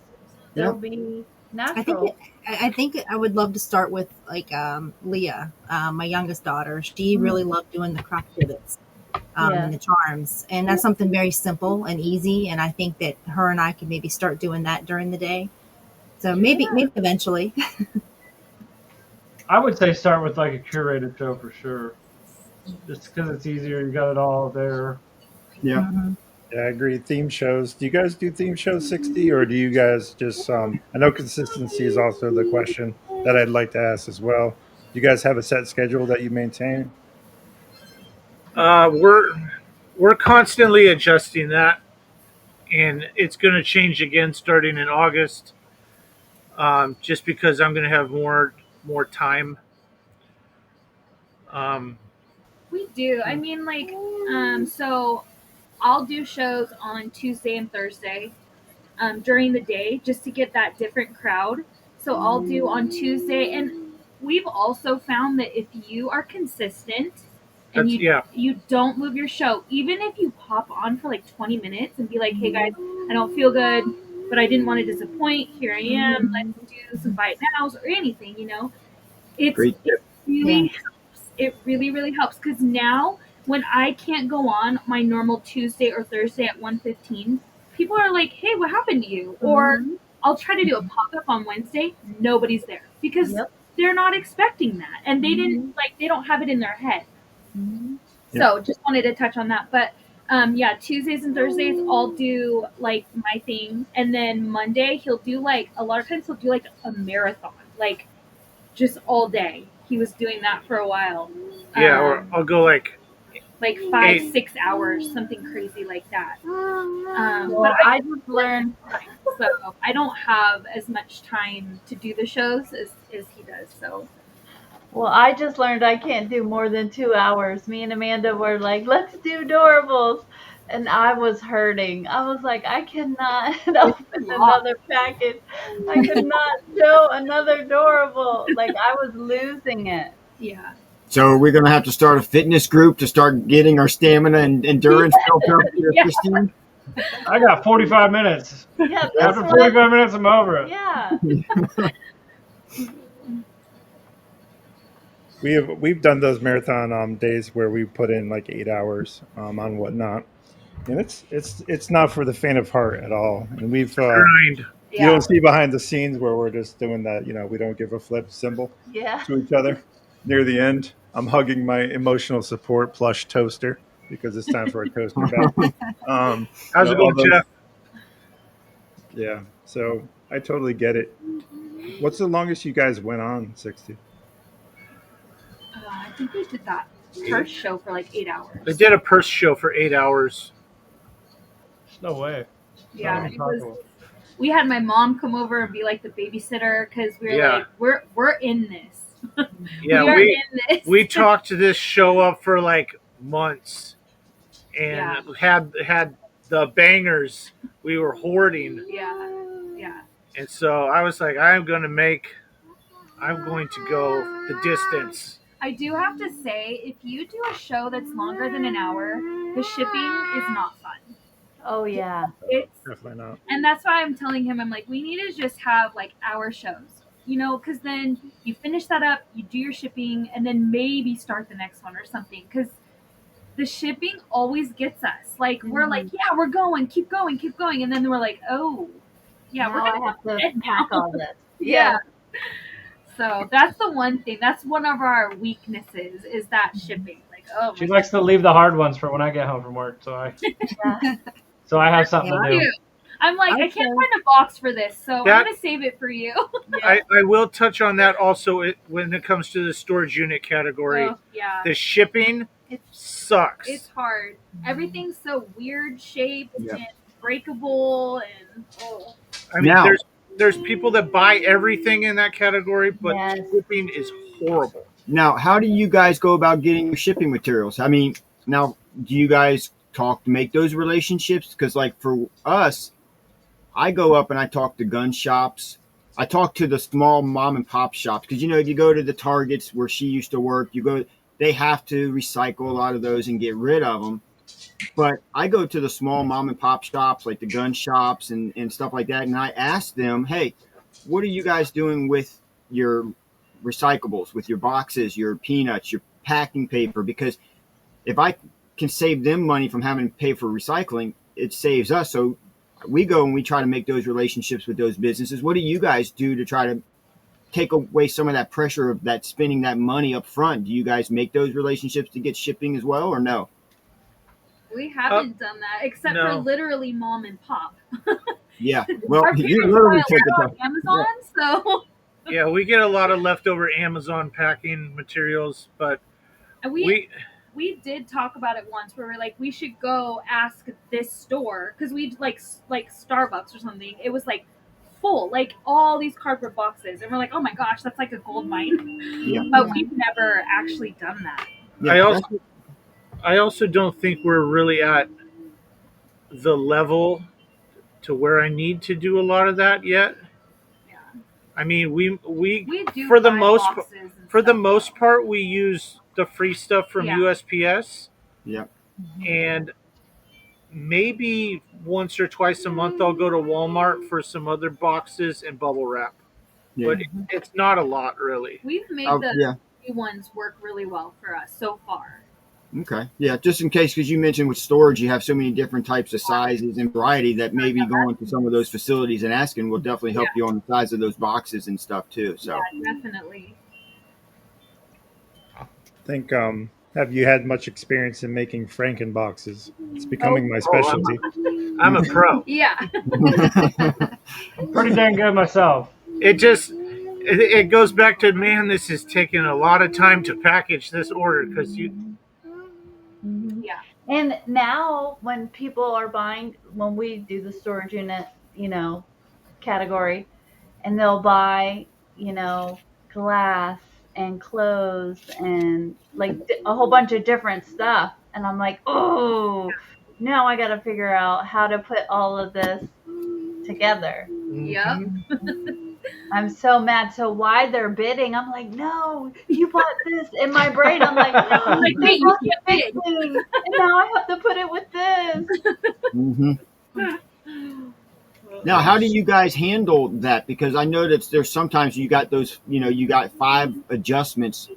it'll be natural. I think I would love to start with like Leah, my youngest daughter. She really loved doing the crock pivots. And the charms, and that's something very simple and easy, and I think that her and I could maybe start doing that during the day, so maybe eventually. I would say start with like a curated show for sure, just because it's easier. You got it all there. Yeah. Yeah, I agree. Theme shows. Do you guys do theme shows 60, or do you guys just? I know consistency is also the question that I'd like to ask as well. Do you guys have a set schedule that you maintain? We're constantly adjusting that, and it's going to change again starting in August. just because I'm going to have more time. Um, We do. I mean, so I'll do shows on Tuesday and Thursday during the day just to get that different crowd. So I'll do on Tuesday, and we've also found that if you are consistent and that's yeah, you don't move your show, even if you pop on for like 20 minutes and be like, "Hey guys, I don't feel good, but I didn't want to disappoint. Here I am. Let's do some bite nows or anything," Great it tip. really helps. It really, really helps because now when I can't go on my normal Tuesday or Thursday at 1:15, people are like, "Hey, what happened to you?" Or I'll try to do a pop up on Wednesday. Nobody's there because Yep. they're not expecting that, and they don't have it in their head. Mm-hmm. So just wanted to touch on that, but. Yeah, Tuesdays and Thursdays I'll do like my thing, and then Monday he'll do like a lot of times he'll do like a marathon, like just all day. He was doing that for a while. yeah. Or I'll go Like 5, eight. 6 hours, something crazy like that. But Well, I just learned. so I don't have as much time to do the shows as he does. So Well, I just learned I can't do more than 2 hours. Me and Amanda were like, let's do doorables. And I was hurting. I was like, I cannot open another package. I could not show another doorable. Like, I was losing it. yeah, So we're going to have to start a fitness group to start getting our stamina and endurance built up here, Yeah. Christine. I got 45 minutes. Yeah, that's After what 45 minutes, I'm over it. yeah. We've done those marathon days where we put in like 8 hours on whatnot, and it's not for the faint of heart at all. And we've Grind. you yeah, don't see behind the scenes where we're just doing that. We don't give a flip symbol Yeah. to each other. Near the end, I'm hugging my emotional support plush toaster because it's time for a toaster bath. How's it All going, those, Jeff? yeah. So I totally get it. What's the longest you guys went on 60? I think we did that first show for like 8 hours. They did a purse show for 8 hours. There's no way. Yeah, Not it was. possible. We had my mom come over and be like the babysitter because we were Yeah. like, we're in this. Yeah, we are in this. we talked to this show up for like months, and had the bangers we were hoarding, Yeah. and so I was like, I'm going to go the distance. I do have to say, if you do a show that's longer than an hour, the shipping is not fun. Oh, yeah. It's Definitely not. And that's why I'm telling him, I'm like, we need to just have like hour shows, because then you finish that up, you do your shipping, and then maybe start the next one or something. Because the shipping always gets us. Like, we're like, yeah, we're going, keep going, keep going. And then we're like, oh, yeah, Now we're going I have to head pack now. all this. Yeah. So that's the one thing. That's one of our weaknesses is that shipping. Like, oh, She likes to leave the hard ones for when I get home from work, so I have something to do. I'm like, I can't find a box for this, so I'm gonna save it for you. I will touch on that also when it comes to the storage unit category. Oh, yeah. The shipping sucks. It's hard. Everything's so weird shaped Yeah. and breakable, and I mean, Now- there's people that buy everything in that category, but Yes. shipping is horrible. Now, how do you guys go about getting your shipping materials? I mean, now, do you guys talk to make those relationships? Because, like, for us, I go up and I talk to gun shops. I talk to the small mom and pop shops because, you go to the Targets where she used to work. They have to recycle a lot of those and get rid of them. But I go to the small mom and pop shops, like the gun shops and stuff like that, and I ask them, hey, what are you guys doing with your recyclables, with your boxes, your peanuts, your packing paper? Because if I can save them money from having to pay for recycling, it saves us. So we go and we try to make those relationships with those businesses. What do you guys do to try to take away some of that pressure of that spending that money up front? Do you guys make those relationships to get shipping as well, or no? we haven't done that except for literally mom and pop. Yeah. Well, Our you parents literally buy took a lot it. on Amazon, so Yeah, we get a lot of leftover Amazon packing materials, but and we did talk about it once where we're like, we should go ask this store because we'd like Starbucks or something. It was like full, like all these cardboard boxes, and we're like, oh my gosh, that's like a gold mine. Yeah. But we've never actually done that. Yeah, I also don't think we're really at the level to where I need to do a lot of that yet. Yeah. I mean, we do for the buy most boxes and for the stuff, most part we use the free stuff from Yeah. USPS, yeah, and maybe once or twice a month I'll go to Walmart for some other boxes and bubble wrap. yeah. But it's not a lot really. We've made Oh, the yeah. new ones work really well for us so far. Okay. Yeah, just in case, because you mentioned with storage, you have so many different types of sizes and variety that maybe going to some of those facilities and asking will definitely help you on the size of those boxes and stuff too. So Yeah, definitely. I think, have you had much experience in making Franken boxes? It's becoming my specialty. I'm a pro. Yeah. I'm pretty dang good myself. It goes back to, man, this is taking a lot of time to package this order because you. Yeah. And now when people are buying, when we do the storage unit, category, and they'll buy, glass and clothes and like a whole bunch of different stuff. And I'm like, oh, now I got to figure out how to put all of this together. Yep. I'm so mad. So why they're bidding? I'm like, no, you bought this. In my brain, I'm like, no, Like, you wait, you bought can't the bid. big thing, and now I have to put it with this. now, how do you guys handle that? Because I know that there's sometimes you got those, you got 5 adjustments.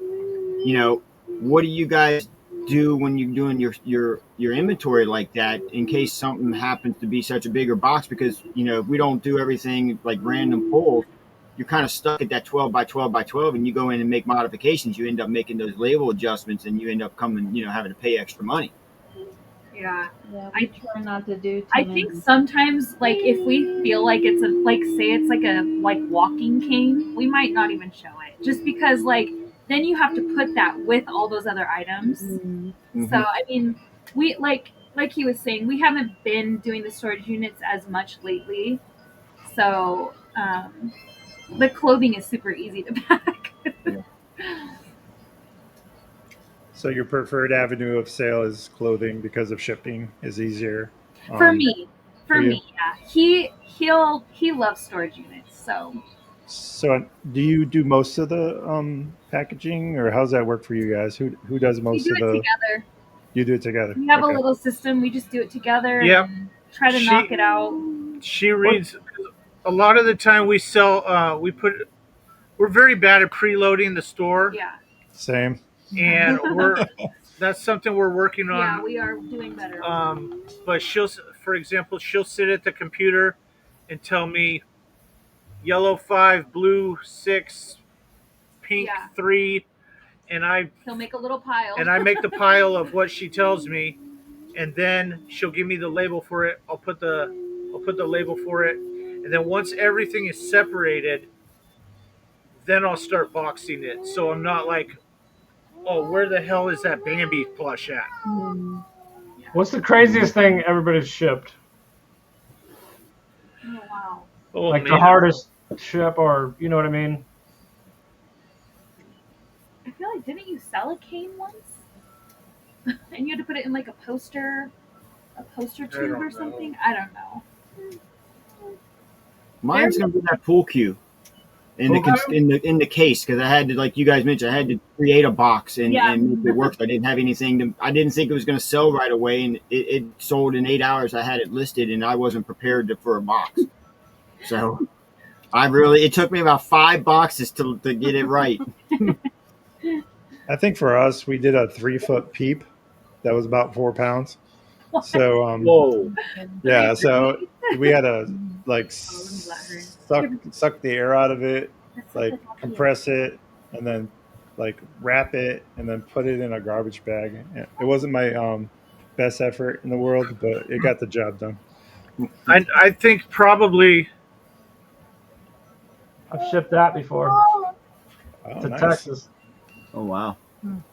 What do you guys do when you're doing your inventory like that in case something happens to be such a bigger box? Because if we don't do everything like random pulls, you're kind of stuck at that 12 by 12 by 12, and you go in and make modifications. You end up making those label adjustments, and you end up having to pay extra money. Yeah. Yeah, I try not to do. I think sometimes, like, if we feel like it's say it's like a walking cane, we might not even show it, just because then you have to put that with all those other items. Mm-hmm. So I mean, we like he was saying, we haven't been doing the storage units as much lately, so the clothing is super easy to pack. Yeah. So your preferred avenue of sale is clothing because of shipping is easier. For me, you? yeah. He loves storage units, so. So do you do most of the packaging, or how's that work for you guys? Who does most of the? Together. You do it together. We have a little system. We just do it together. Yep. And try to knock it out. She reads. A lot of the time we sell. We're very bad at preloading the store. Yeah. Same. And that's something we're working on. Yeah, we are doing better. But for example, she'll sit at the computer and tell me yellow 5, blue 6, pink 3, and he'll make a little pile. And I make the pile of what she tells me, and then she'll give me the label for it. I'll put the label for it, and then once everything is separated, then I'll start boxing it. So I'm not like, oh, where the hell is that Bambi plush at? What's the craziest thing everybody's shipped? Oh, wow. Oh, like man. the hardest ship, or you know what I mean? I feel like, didn't you sell a cane once? And you had to put it in like a poster tube or something? I don't know. Mine's gonna be that pool cue in the case, because I had to, like you guys mentioned, I had to create a box and make it work. I didn't have anything I didn't think it was going to sell right away, and it sold in 8 hours. I had it listed, and I wasn't prepared for a box. So it took me about 5 boxes to get it right. I think for us, we did a 3-foot peep that was about 4 pounds. So whoa, yeah. So we had to suck the air out of it, compress it, and then wrap it, and then put it in a garbage bag. It wasn't my best effort in the world, but it got the job done. I think probably I've shipped that before to nice. Texas. Oh wow!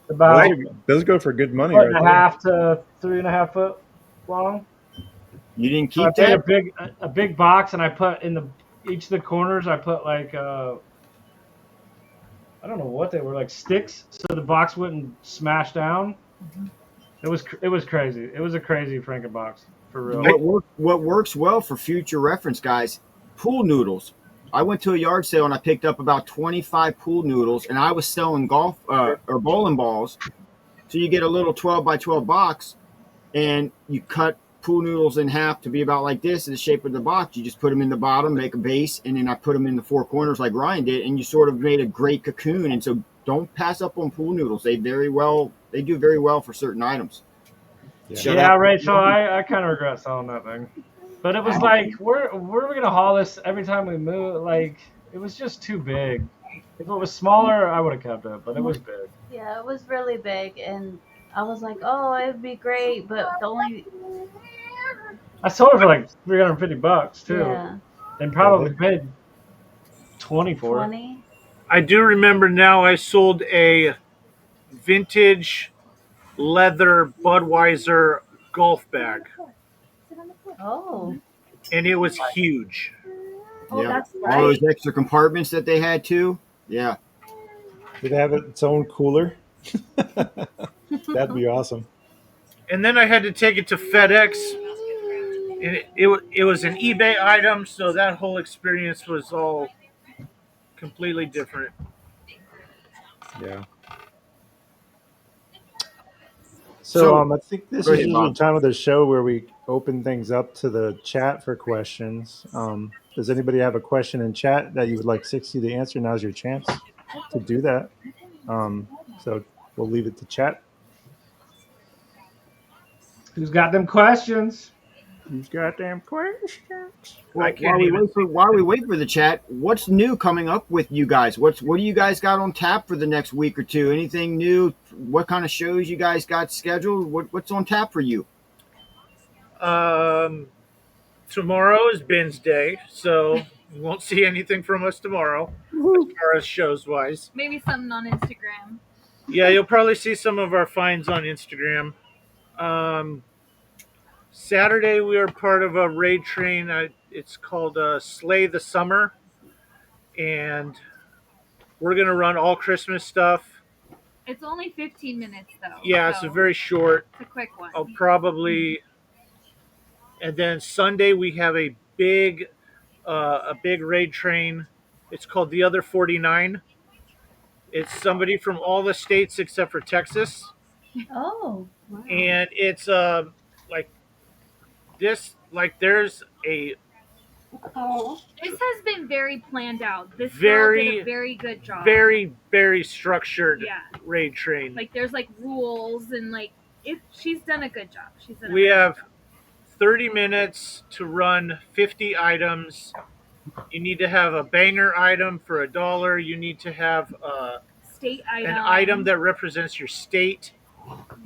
About those go for good money. 1.5 to 3.5 foot long. You didn't keep so I that? made a big box, and I put in each of the corners I put like I don't know what they were, like sticks, so the box wouldn't smash down. It was crazy. It was a crazy Frankenbox for real. What works well for future reference, guys? Pool noodles. I went to a yard sale and I picked up about 25 pool noodles, and I was selling golf or bowling balls. So you get a little 12 by 12 box, and you cut pool noodles in half to be about like this in the shape of the box. You just put them in the bottom, make a base, and then I put them in the four corners like Ryan did, and you sort of made a great cocoon. And so don't pass up on pool noodles. They do very well for certain items. Yeah, Rachel, I kind of regret selling that thing. But it was like, where are we gonna haul this every time we move? Like, it was just too big. If it was smaller, I would have kept it, but it was big. Yeah, it was really big, and I was like, oh, it'd be great, but the only I sold it for like $350 too, yeah, and probably paid 20 for it. 20. I do remember now. I sold a vintage leather Budweiser golf bag, Oh, and it was huge. Oh, Yeah. that's All those right. extra compartments that they had too. Yeah. Did it have its own cooler? That'd be awesome. And then I had to take it to FedEx, and it was an eBay item, so that whole experience was all completely different. Yeah. So- I think this Go is ahead, usually Bob. the time of the show where we open things up to the chat for questions. Does anybody have a question in chat that you would like 60 to answer? Now's your chance to do that. So we'll leave it to chat. Who's got them questions? Who's got damn questions? Well, I can't even. while we wait for the chat, what's new coming up with you guys? What do you guys got on tap for the next week or two? Anything new? What kind of shows you guys got scheduled? What's on tap for you? Tomorrow is Ben's day, so you won't see anything from us tomorrow as far as shows wise. Maybe something on Instagram. Yeah, you'll probably see some of our finds on Instagram. Saturday, we are part of a raid train. It's called Slay the Summer, and we're going to run all Christmas stuff. It's only 15 minutes though. Yeah, it's so a very short. it's a quick one. I'll probably. And then Sunday, we have a big raid train. It's called the Other 49. It's somebody from all the states except for Texas. oh, Wow. And it's like this, like there's a This has been very planned out. This girl Very, did a very good job. very structured Yeah. raid train. Like there's like rules and like if she's done a good job. She's done a We very have good job. 30 minutes to run 50 items. You need to have a banger item for $1. You need to have State item. an item that represents your state,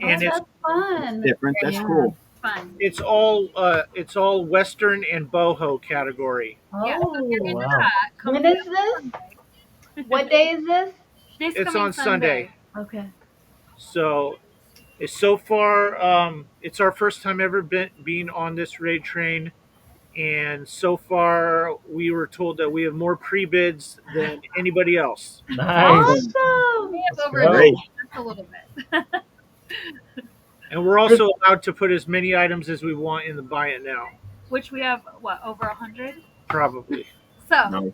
and that's fun. Different. That's Yeah. cool. fun. it's all Western and boho category. Yeah, so if you're into wow. that, come When to is this? What day is this? this It's coming on Sunday. Okay. So so far, it's our first time ever being on this raid train, and so far we were told that we have more pre-bids than anybody else. Nice. Awesome. We have over go. a million. That's a little bit. And we're also allowed to put as many items as we want in the buy it now, Which we have what over 100. probably. So Nice.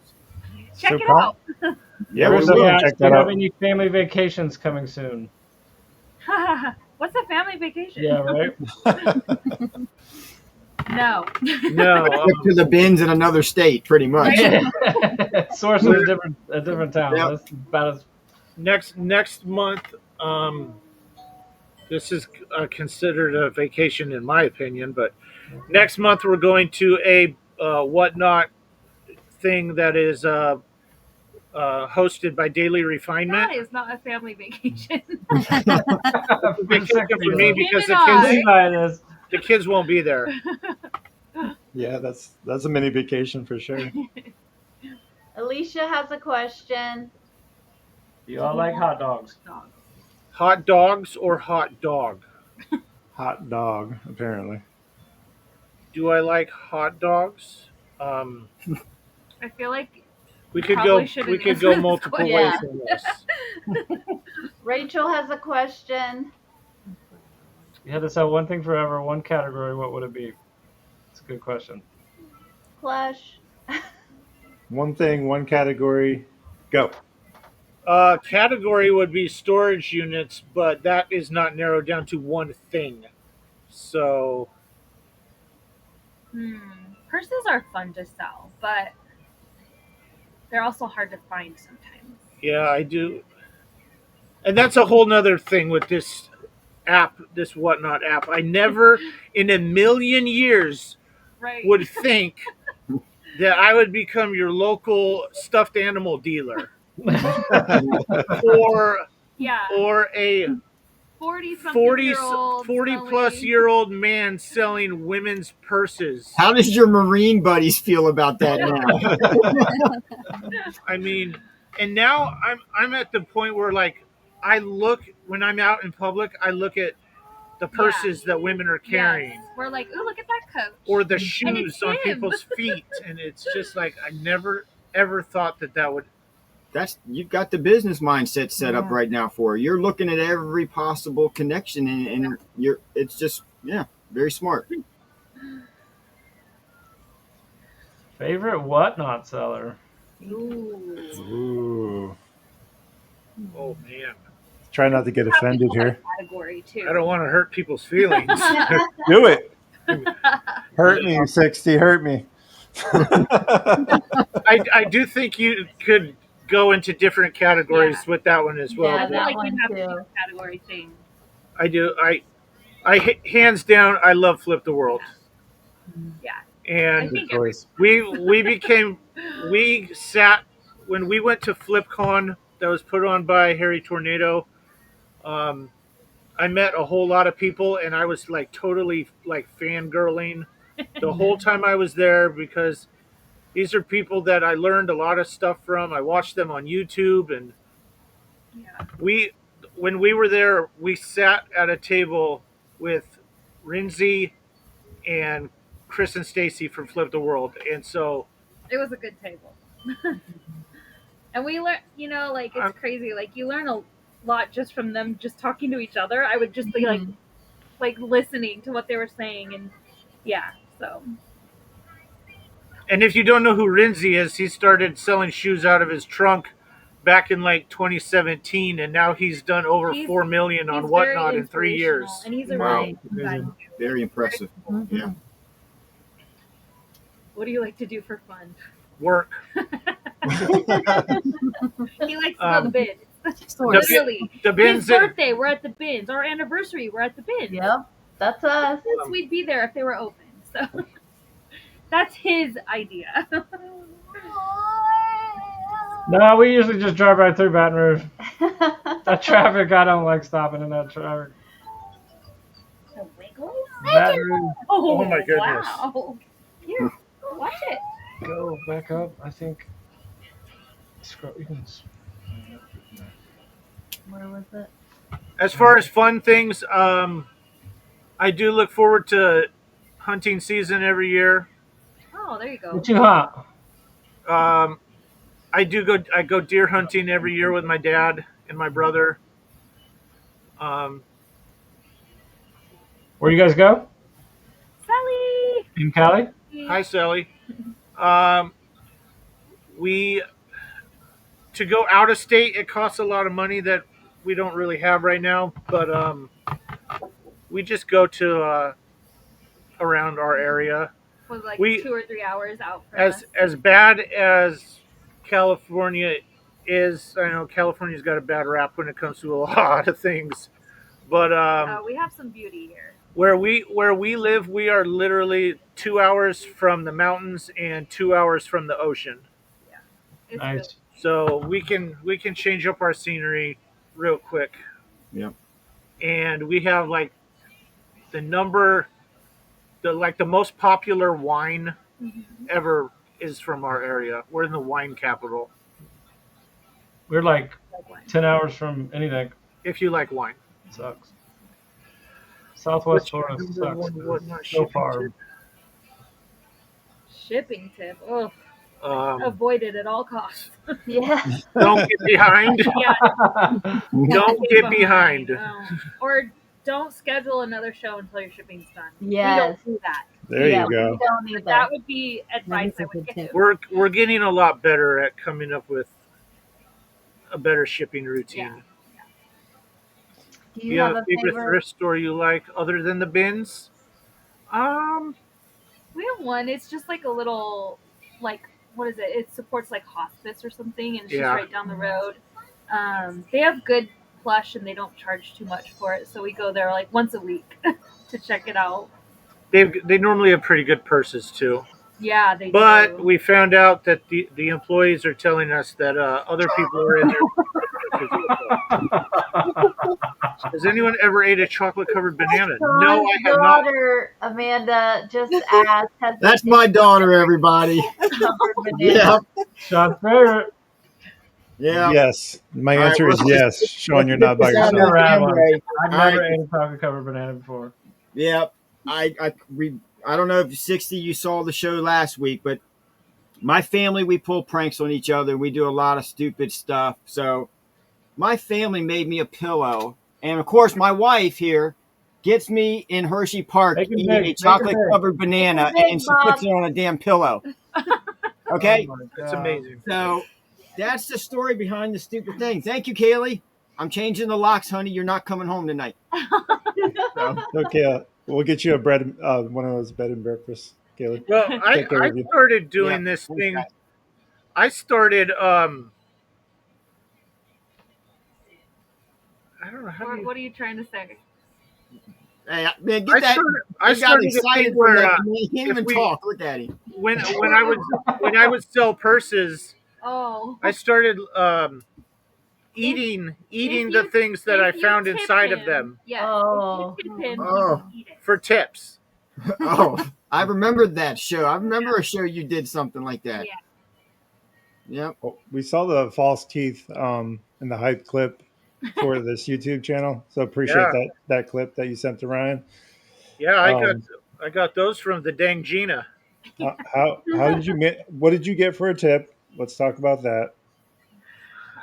check So it Paul- out. Yeah, Chris, we'll yeah, check do you that have out. any family vacations coming soon? What's a family vacation? Yeah, right. No. No, Up to the bins in another state, pretty much. Source in a different town. Yep. That's about as next month, this is considered a vacation in my opinion, but next month we're going to a whatnot thing that is hosted by Daily Refinement. That is not a family vacation. Vacation for me because Him and I. the kids won't be there. Yeah, that's a mini vacation for sure. Alicia has a question. You all like hot dogs? Hot dogs or hot dog? Hot dog, apparently. Do I like hot dogs? I feel like We could Probably go. shouldn't We could answer go this multiple question. ways Yeah. in this. Rachel has a question. You had to sell one thing forever, one category. What would it be? It's a good question. Plush. One thing, one category. Go. Category would be storage units, but that is not narrowed down to one thing. So Purses are fun to sell, but they're also hard to find sometimes. yeah, I do, and that's a whole nother thing with this app, this whatnot app. I never in a million years Right. would think that I would become your local stuffed animal dealer or Yeah. or a 40-something-year-old 40 plus year old man selling women's purses. How does your Marine buddies feel about that now? I mean, and now I'm at the point where like I look when I'm out in public, I look at the purses that women are carrying. Yes. We're like, oh, look at that coach. Or the And shoes it's on him. people's feet, and it's just like I never ever thought that would. You've got the business mindset set up right now for you. You're looking at every possible connection, and it's just very smart. Favorite whatnot seller? Ooh. Oh man, Try not to get offended here. Category too. I don't want to hurt people's feelings. Do it. Hurt me, 60. Hurt me. I do think you could go into different categories with that one as well. Yeah, I feel that like one you have to too. do a category thing. I do. I hands down, I love Flip the World. Yeah. And I think we sat when we went to FlipCon that was put on by Harry Tornado. I met a whole lot of people, and I was like totally like fangirling the whole time I was there because these are people that I learned a lot of stuff from. I watched them on YouTube, and when we were there, we sat at a table with Rinzi and Chris and Stacy from Flip the World, and so it was a good table. And we learned, like it's crazy. Like you learn a lot just from them just talking to each other. I would just be like listening to what they were saying, and so. And if you don't know who Rinzi is, he started selling shoes out of his trunk back in like 2017, and now he's done over 4 million on whatnot in 3 years. And he's a really very impressive. Yeah. What do you like to do for fun? Work. He likes to go to the bins. Literally. The bins. His birthday, we're at the bins. Our anniversary, we're at the bins. Yep, that's us. We'd be there if they were open. So that's his idea. No, we usually just drive right through Baton Rouge. That traffic, I don't like stopping in that traffic. The Wiggles? Baton Rouge. Oh my goodness. Wow. Here, watch it. Go back up, I think. Scroll. You can. Where was it? As far as fun things, I do look forward to hunting season every year. Oh, there you go. What you hunt? I go deer hunting every year with my dad and my brother. Where you guys go? Sally. In Cali? Hi, Sally. To go out of state, it costs a lot of money that we don't really have right now. But we just go to around our area. Was like 2 or 3 hours out. For us. As bad as California is, I know California's got a bad rap when it comes to a lot of things. But we have some beauty here. Where we live, we are literally 2 hours from the mountains and 2 hours from the ocean. Yeah, it's Nice. good. So we can change up our scenery real quick. Yep. And we have like the most popular wine ever is from our area. We're in the wine capital. We're like 10 hours from anything. If you like wine. It sucks. Southwest Florida sucks. So far. Shipping tip. Oh. Avoid it at all costs. Yeah. Don't get behind. Yeah, Don't get behind. Or don't schedule another show until your shipping's done. Yes. We don't do that. There Yeah, you we go. don't either. That would be advice I a would good give. tip. We're getting a lot better at coming up with a better shipping routine. Do Do you you have have a a favorite favorite? thrift store you like other than the bins? We have one. It's just like a little, like, what is it? It supports like hospice or something, and she's Yeah. right down the road. They have good plush, and they don't charge too much for it, so we go there like once a week to check it out. They normally have pretty good purses too. Yeah, they But do. we found out that the employees are telling us that other people are in there. Has anyone ever ate a chocolate covered banana? No, Sean's I have not. daughter, Amanda, just asked. Has That's my daughter, everybody. Yeah, Sean's favorite. yeah. Yes. My All right, answer is let's yes. just- Sean, you're let's not by get this out I've of yourself. never had the one. way. I've All never right. ate a chocolate covered banana before. Yeah, I don't know if 60 you saw the show last week, but my family, we pull pranks on each other. We do a lot of stupid stuff. So my family made me a pillow, and of course my wife here gets me in Hershey Park Make it eating big, a make it chocolate big. covered banana, Make it big, and she puts Bob. it on a damn pillow. Okay, Oh my That's God. amazing. so that's the story behind the stupid thing. Thank you, Kaylee. I'm changing the locks, honey. You're not coming home tonight. So, Okay. We'll get you a one of those bed and breakfasts, Caleb. Well, Take care I of you. started doing Yeah. this thing. I started I don't know how do you, What are you trying to say? hey, man, get that. I He got started a excited thing from where that. Man, he can't if even we- talk. Look at him. when I would sell purses, Oh, I started eating If the you- things that I if you found tip inside of him- them Yes. Oh. If you tip him, Oh. he can eat it. for tips. Oh, I remembered that show. I remember a show you did something like that. Yeah. Yep. Oh, we saw the false teeth in the hype clip for this YouTube channel. So appreciate Yeah. that clip that you sent to Ryan. Yeah, Um, I got those from the dang Gina. How did you what did you get for a tip? Let's talk about that.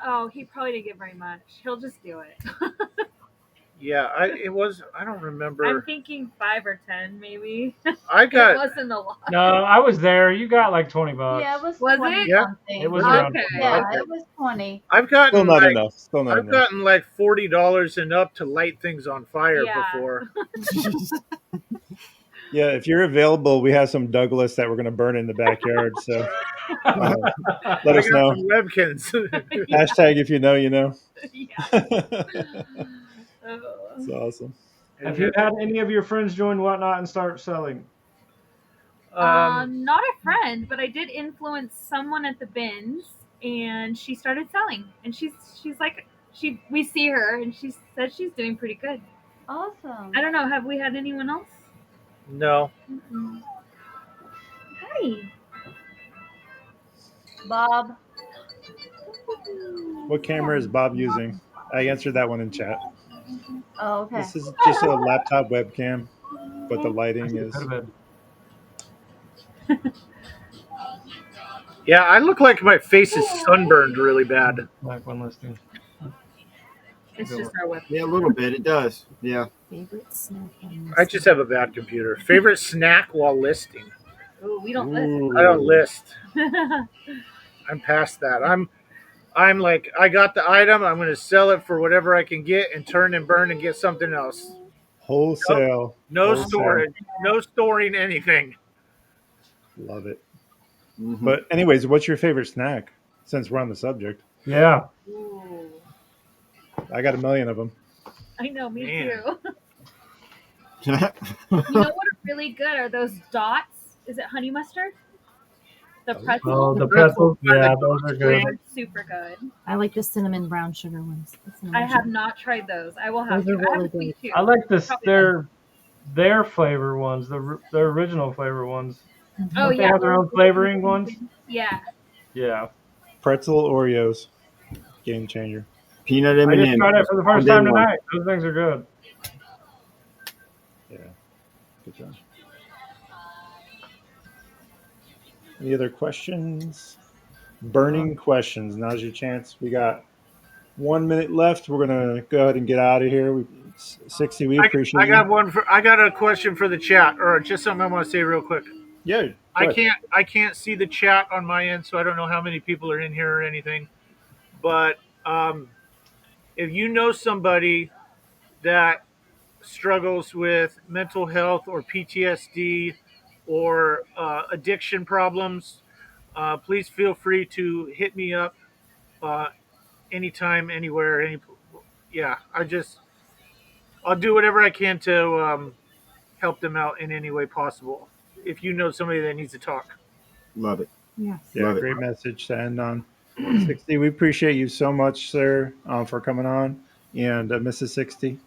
Oh, he probably didn't get very much. He'll just do it. Yeah, I don't I'm remember. thinking 5 or 10, maybe. I It got wasn't a lot. No, I was there. You got like $20. Yeah, it was Was 20 it? Yeah. something. It was Okay. around $20. Yeah, it was 20. I've Still gotten not like enough. Still not I've enough. gotten like $40 and up to light things on fire Yeah. before. Yeah, if you're available, we have some Douglas that we're going to burn in the backyard. So let I us got know. some Webkins. Hashtag if you know, you know. Yeah. That's awesome. Have you had any of your friends join Whatnot and start selling? Not a friend, but I did influence someone at the bins, and she started selling. And she's like, we see her, and she said she's doing pretty good. Awesome. I don't know. Have we had anyone else? No. Mm-mm. Hi. Bob. What camera is Bob using? I answered that one in chat. Oh, okay. This is just a laptop webcam, but the lighting is. Could have been. Yeah, I look like my face is sunburned really bad. Back one listing. It's just our web. Yeah, a little bit. It does. Yeah. Favorite snack on I just have a bad computer. Favorite snack while listing? Ooh, we don't listen. Ooh. I don't list. I'm past that. I'm like, I got the item. I'm going to sell it for whatever I can get and turn and burn and get something else. Wholesale. No Wholesale. storage. No storing anything. Love it. Mhm. But anyways, what's your favorite snack? Since we're on the subject, Yeah. Ooh. I got a million of them. I know, me Man. too. You know what are really good are those dots? Is it honey mustard? The pretzel. Oh, the pretzels. Yeah, those are good. They're super good. I like the cinnamon brown sugar ones. The cinnamon I have sugar. not tried those. I will have Those to. are I have really a sweet tooth. I like this. Probably Their flavor ones. Their original flavor ones. Oh Don't they yeah, have their own flavoring ones? Yeah. Yeah. Pretzel Oreos, game changer. Peanut I M&M. just tried it for the first All time day long. tonight. Those things are good. Yeah, good job. Any other questions? Burning questions. Now's your chance. We got 1 minute left. We're gonna go ahead and get out of here. 60. We appreciate I you. got one for. I got a question for the chat, or just something I want to say real quick. Yeah. Go I ahead. can't see the chat on my end, so I don't know how many people are in here or anything. But if you know somebody that struggles with mental health or PTSD or addiction problems, please feel free to hit me up uh, anytime, anywhere. Yeah, I'll do whatever I can to help them out in any way possible. If you know somebody that needs to talk. Love it. Yes. Yeah, Love it. great message to end on. 60. We appreciate you so much, sir, for coming on, and Mrs. 60.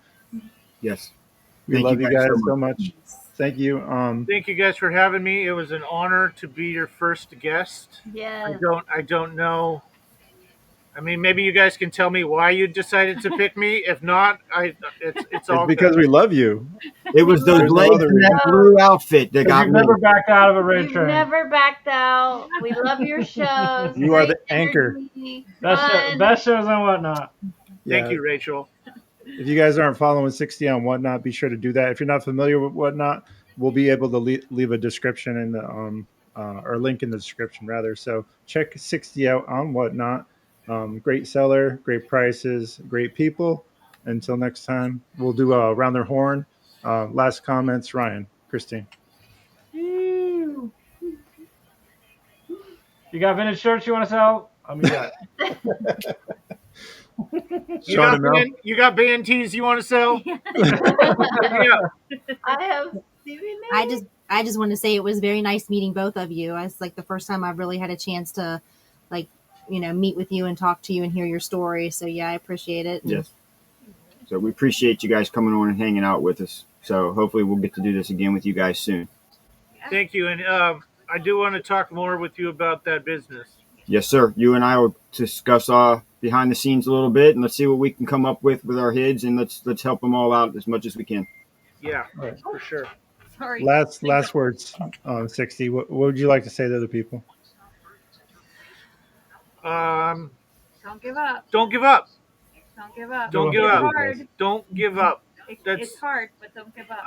Yes. We Thank you love you guys so guys much. so much. Thank you. Thank you guys for having me. It was an honor to be your first guest. Yes. I don't know. I mean, maybe you guys can tell me why you decided to pick me. If not, it's It's all because good. we love you. It was those There's no legs other and that reason. blue outfit that Because got you've me. never backed out of a raid You've train. never backed out. We love your shows. You are Great the anchor. energy, Best, fun. best shows and whatnot. Thank Yeah. you, Rachel. If you guys aren't following 60 on Whatnot, be sure to do that. If you're not familiar with Whatnot, we'll be able to leave a description in the or link in the description rather. So check 60 out on Whatnot. Great seller, great prices, great people. Until next time, we'll do a round their horn. Last comments, Ryan, Christine. You got vintage shirts you want to sell? I mean, yeah. Sean and Mel. You got band tees you want to sell? Yeah. I have I just want to say it was very nice meeting both of you. It's like the first time I've really had a chance to, like, meet with you and talk to you and hear your story. So yeah, I appreciate it. Yes. So we appreciate you guys coming on and hanging out with us. So hopefully we'll get to do this again with you guys soon. Thank you, and I do want to talk more with you about that business. Yes, sir. You and I will discuss behind the scenes a little bit, and let's see what we can come up with our heads, and let's help them all out as much as we can. Yeah, Right. for sure. Sorry. Last words, 60. What would you like to say to other people? Don't give up. Don't give up. Don't give up. Don't give It's up. hard. Don't give up. It's hard, but don't give up.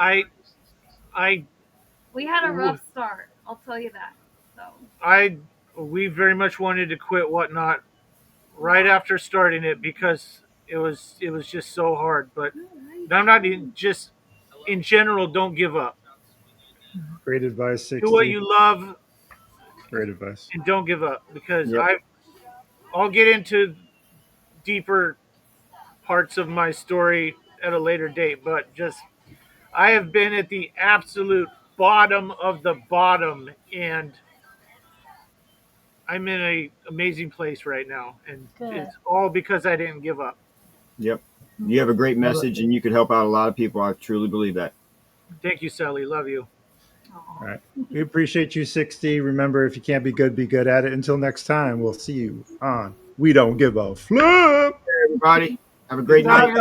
We had a rough start. I'll tell you that. So. We very much wanted to quit Whatnot right after starting it because it was just so hard. But I'm not just in general. Don't give up. Great advice, 60. Do what you love. Great advice. And don't give up because Yep. I'll get into deeper parts of my story at a later date, but I have been at the absolute bottom of the bottom, and I'm in an amazing place right now, and it's all because I didn't give up. Yep. You have a great message, and you could help out a lot of people. I truly believe that. Thank you, Sally. Love you. All right. We appreciate you, 60. Remember, if you can't be good at it. Until next time, we'll see you on We Don't Give a Flip. Everybody, have a great night.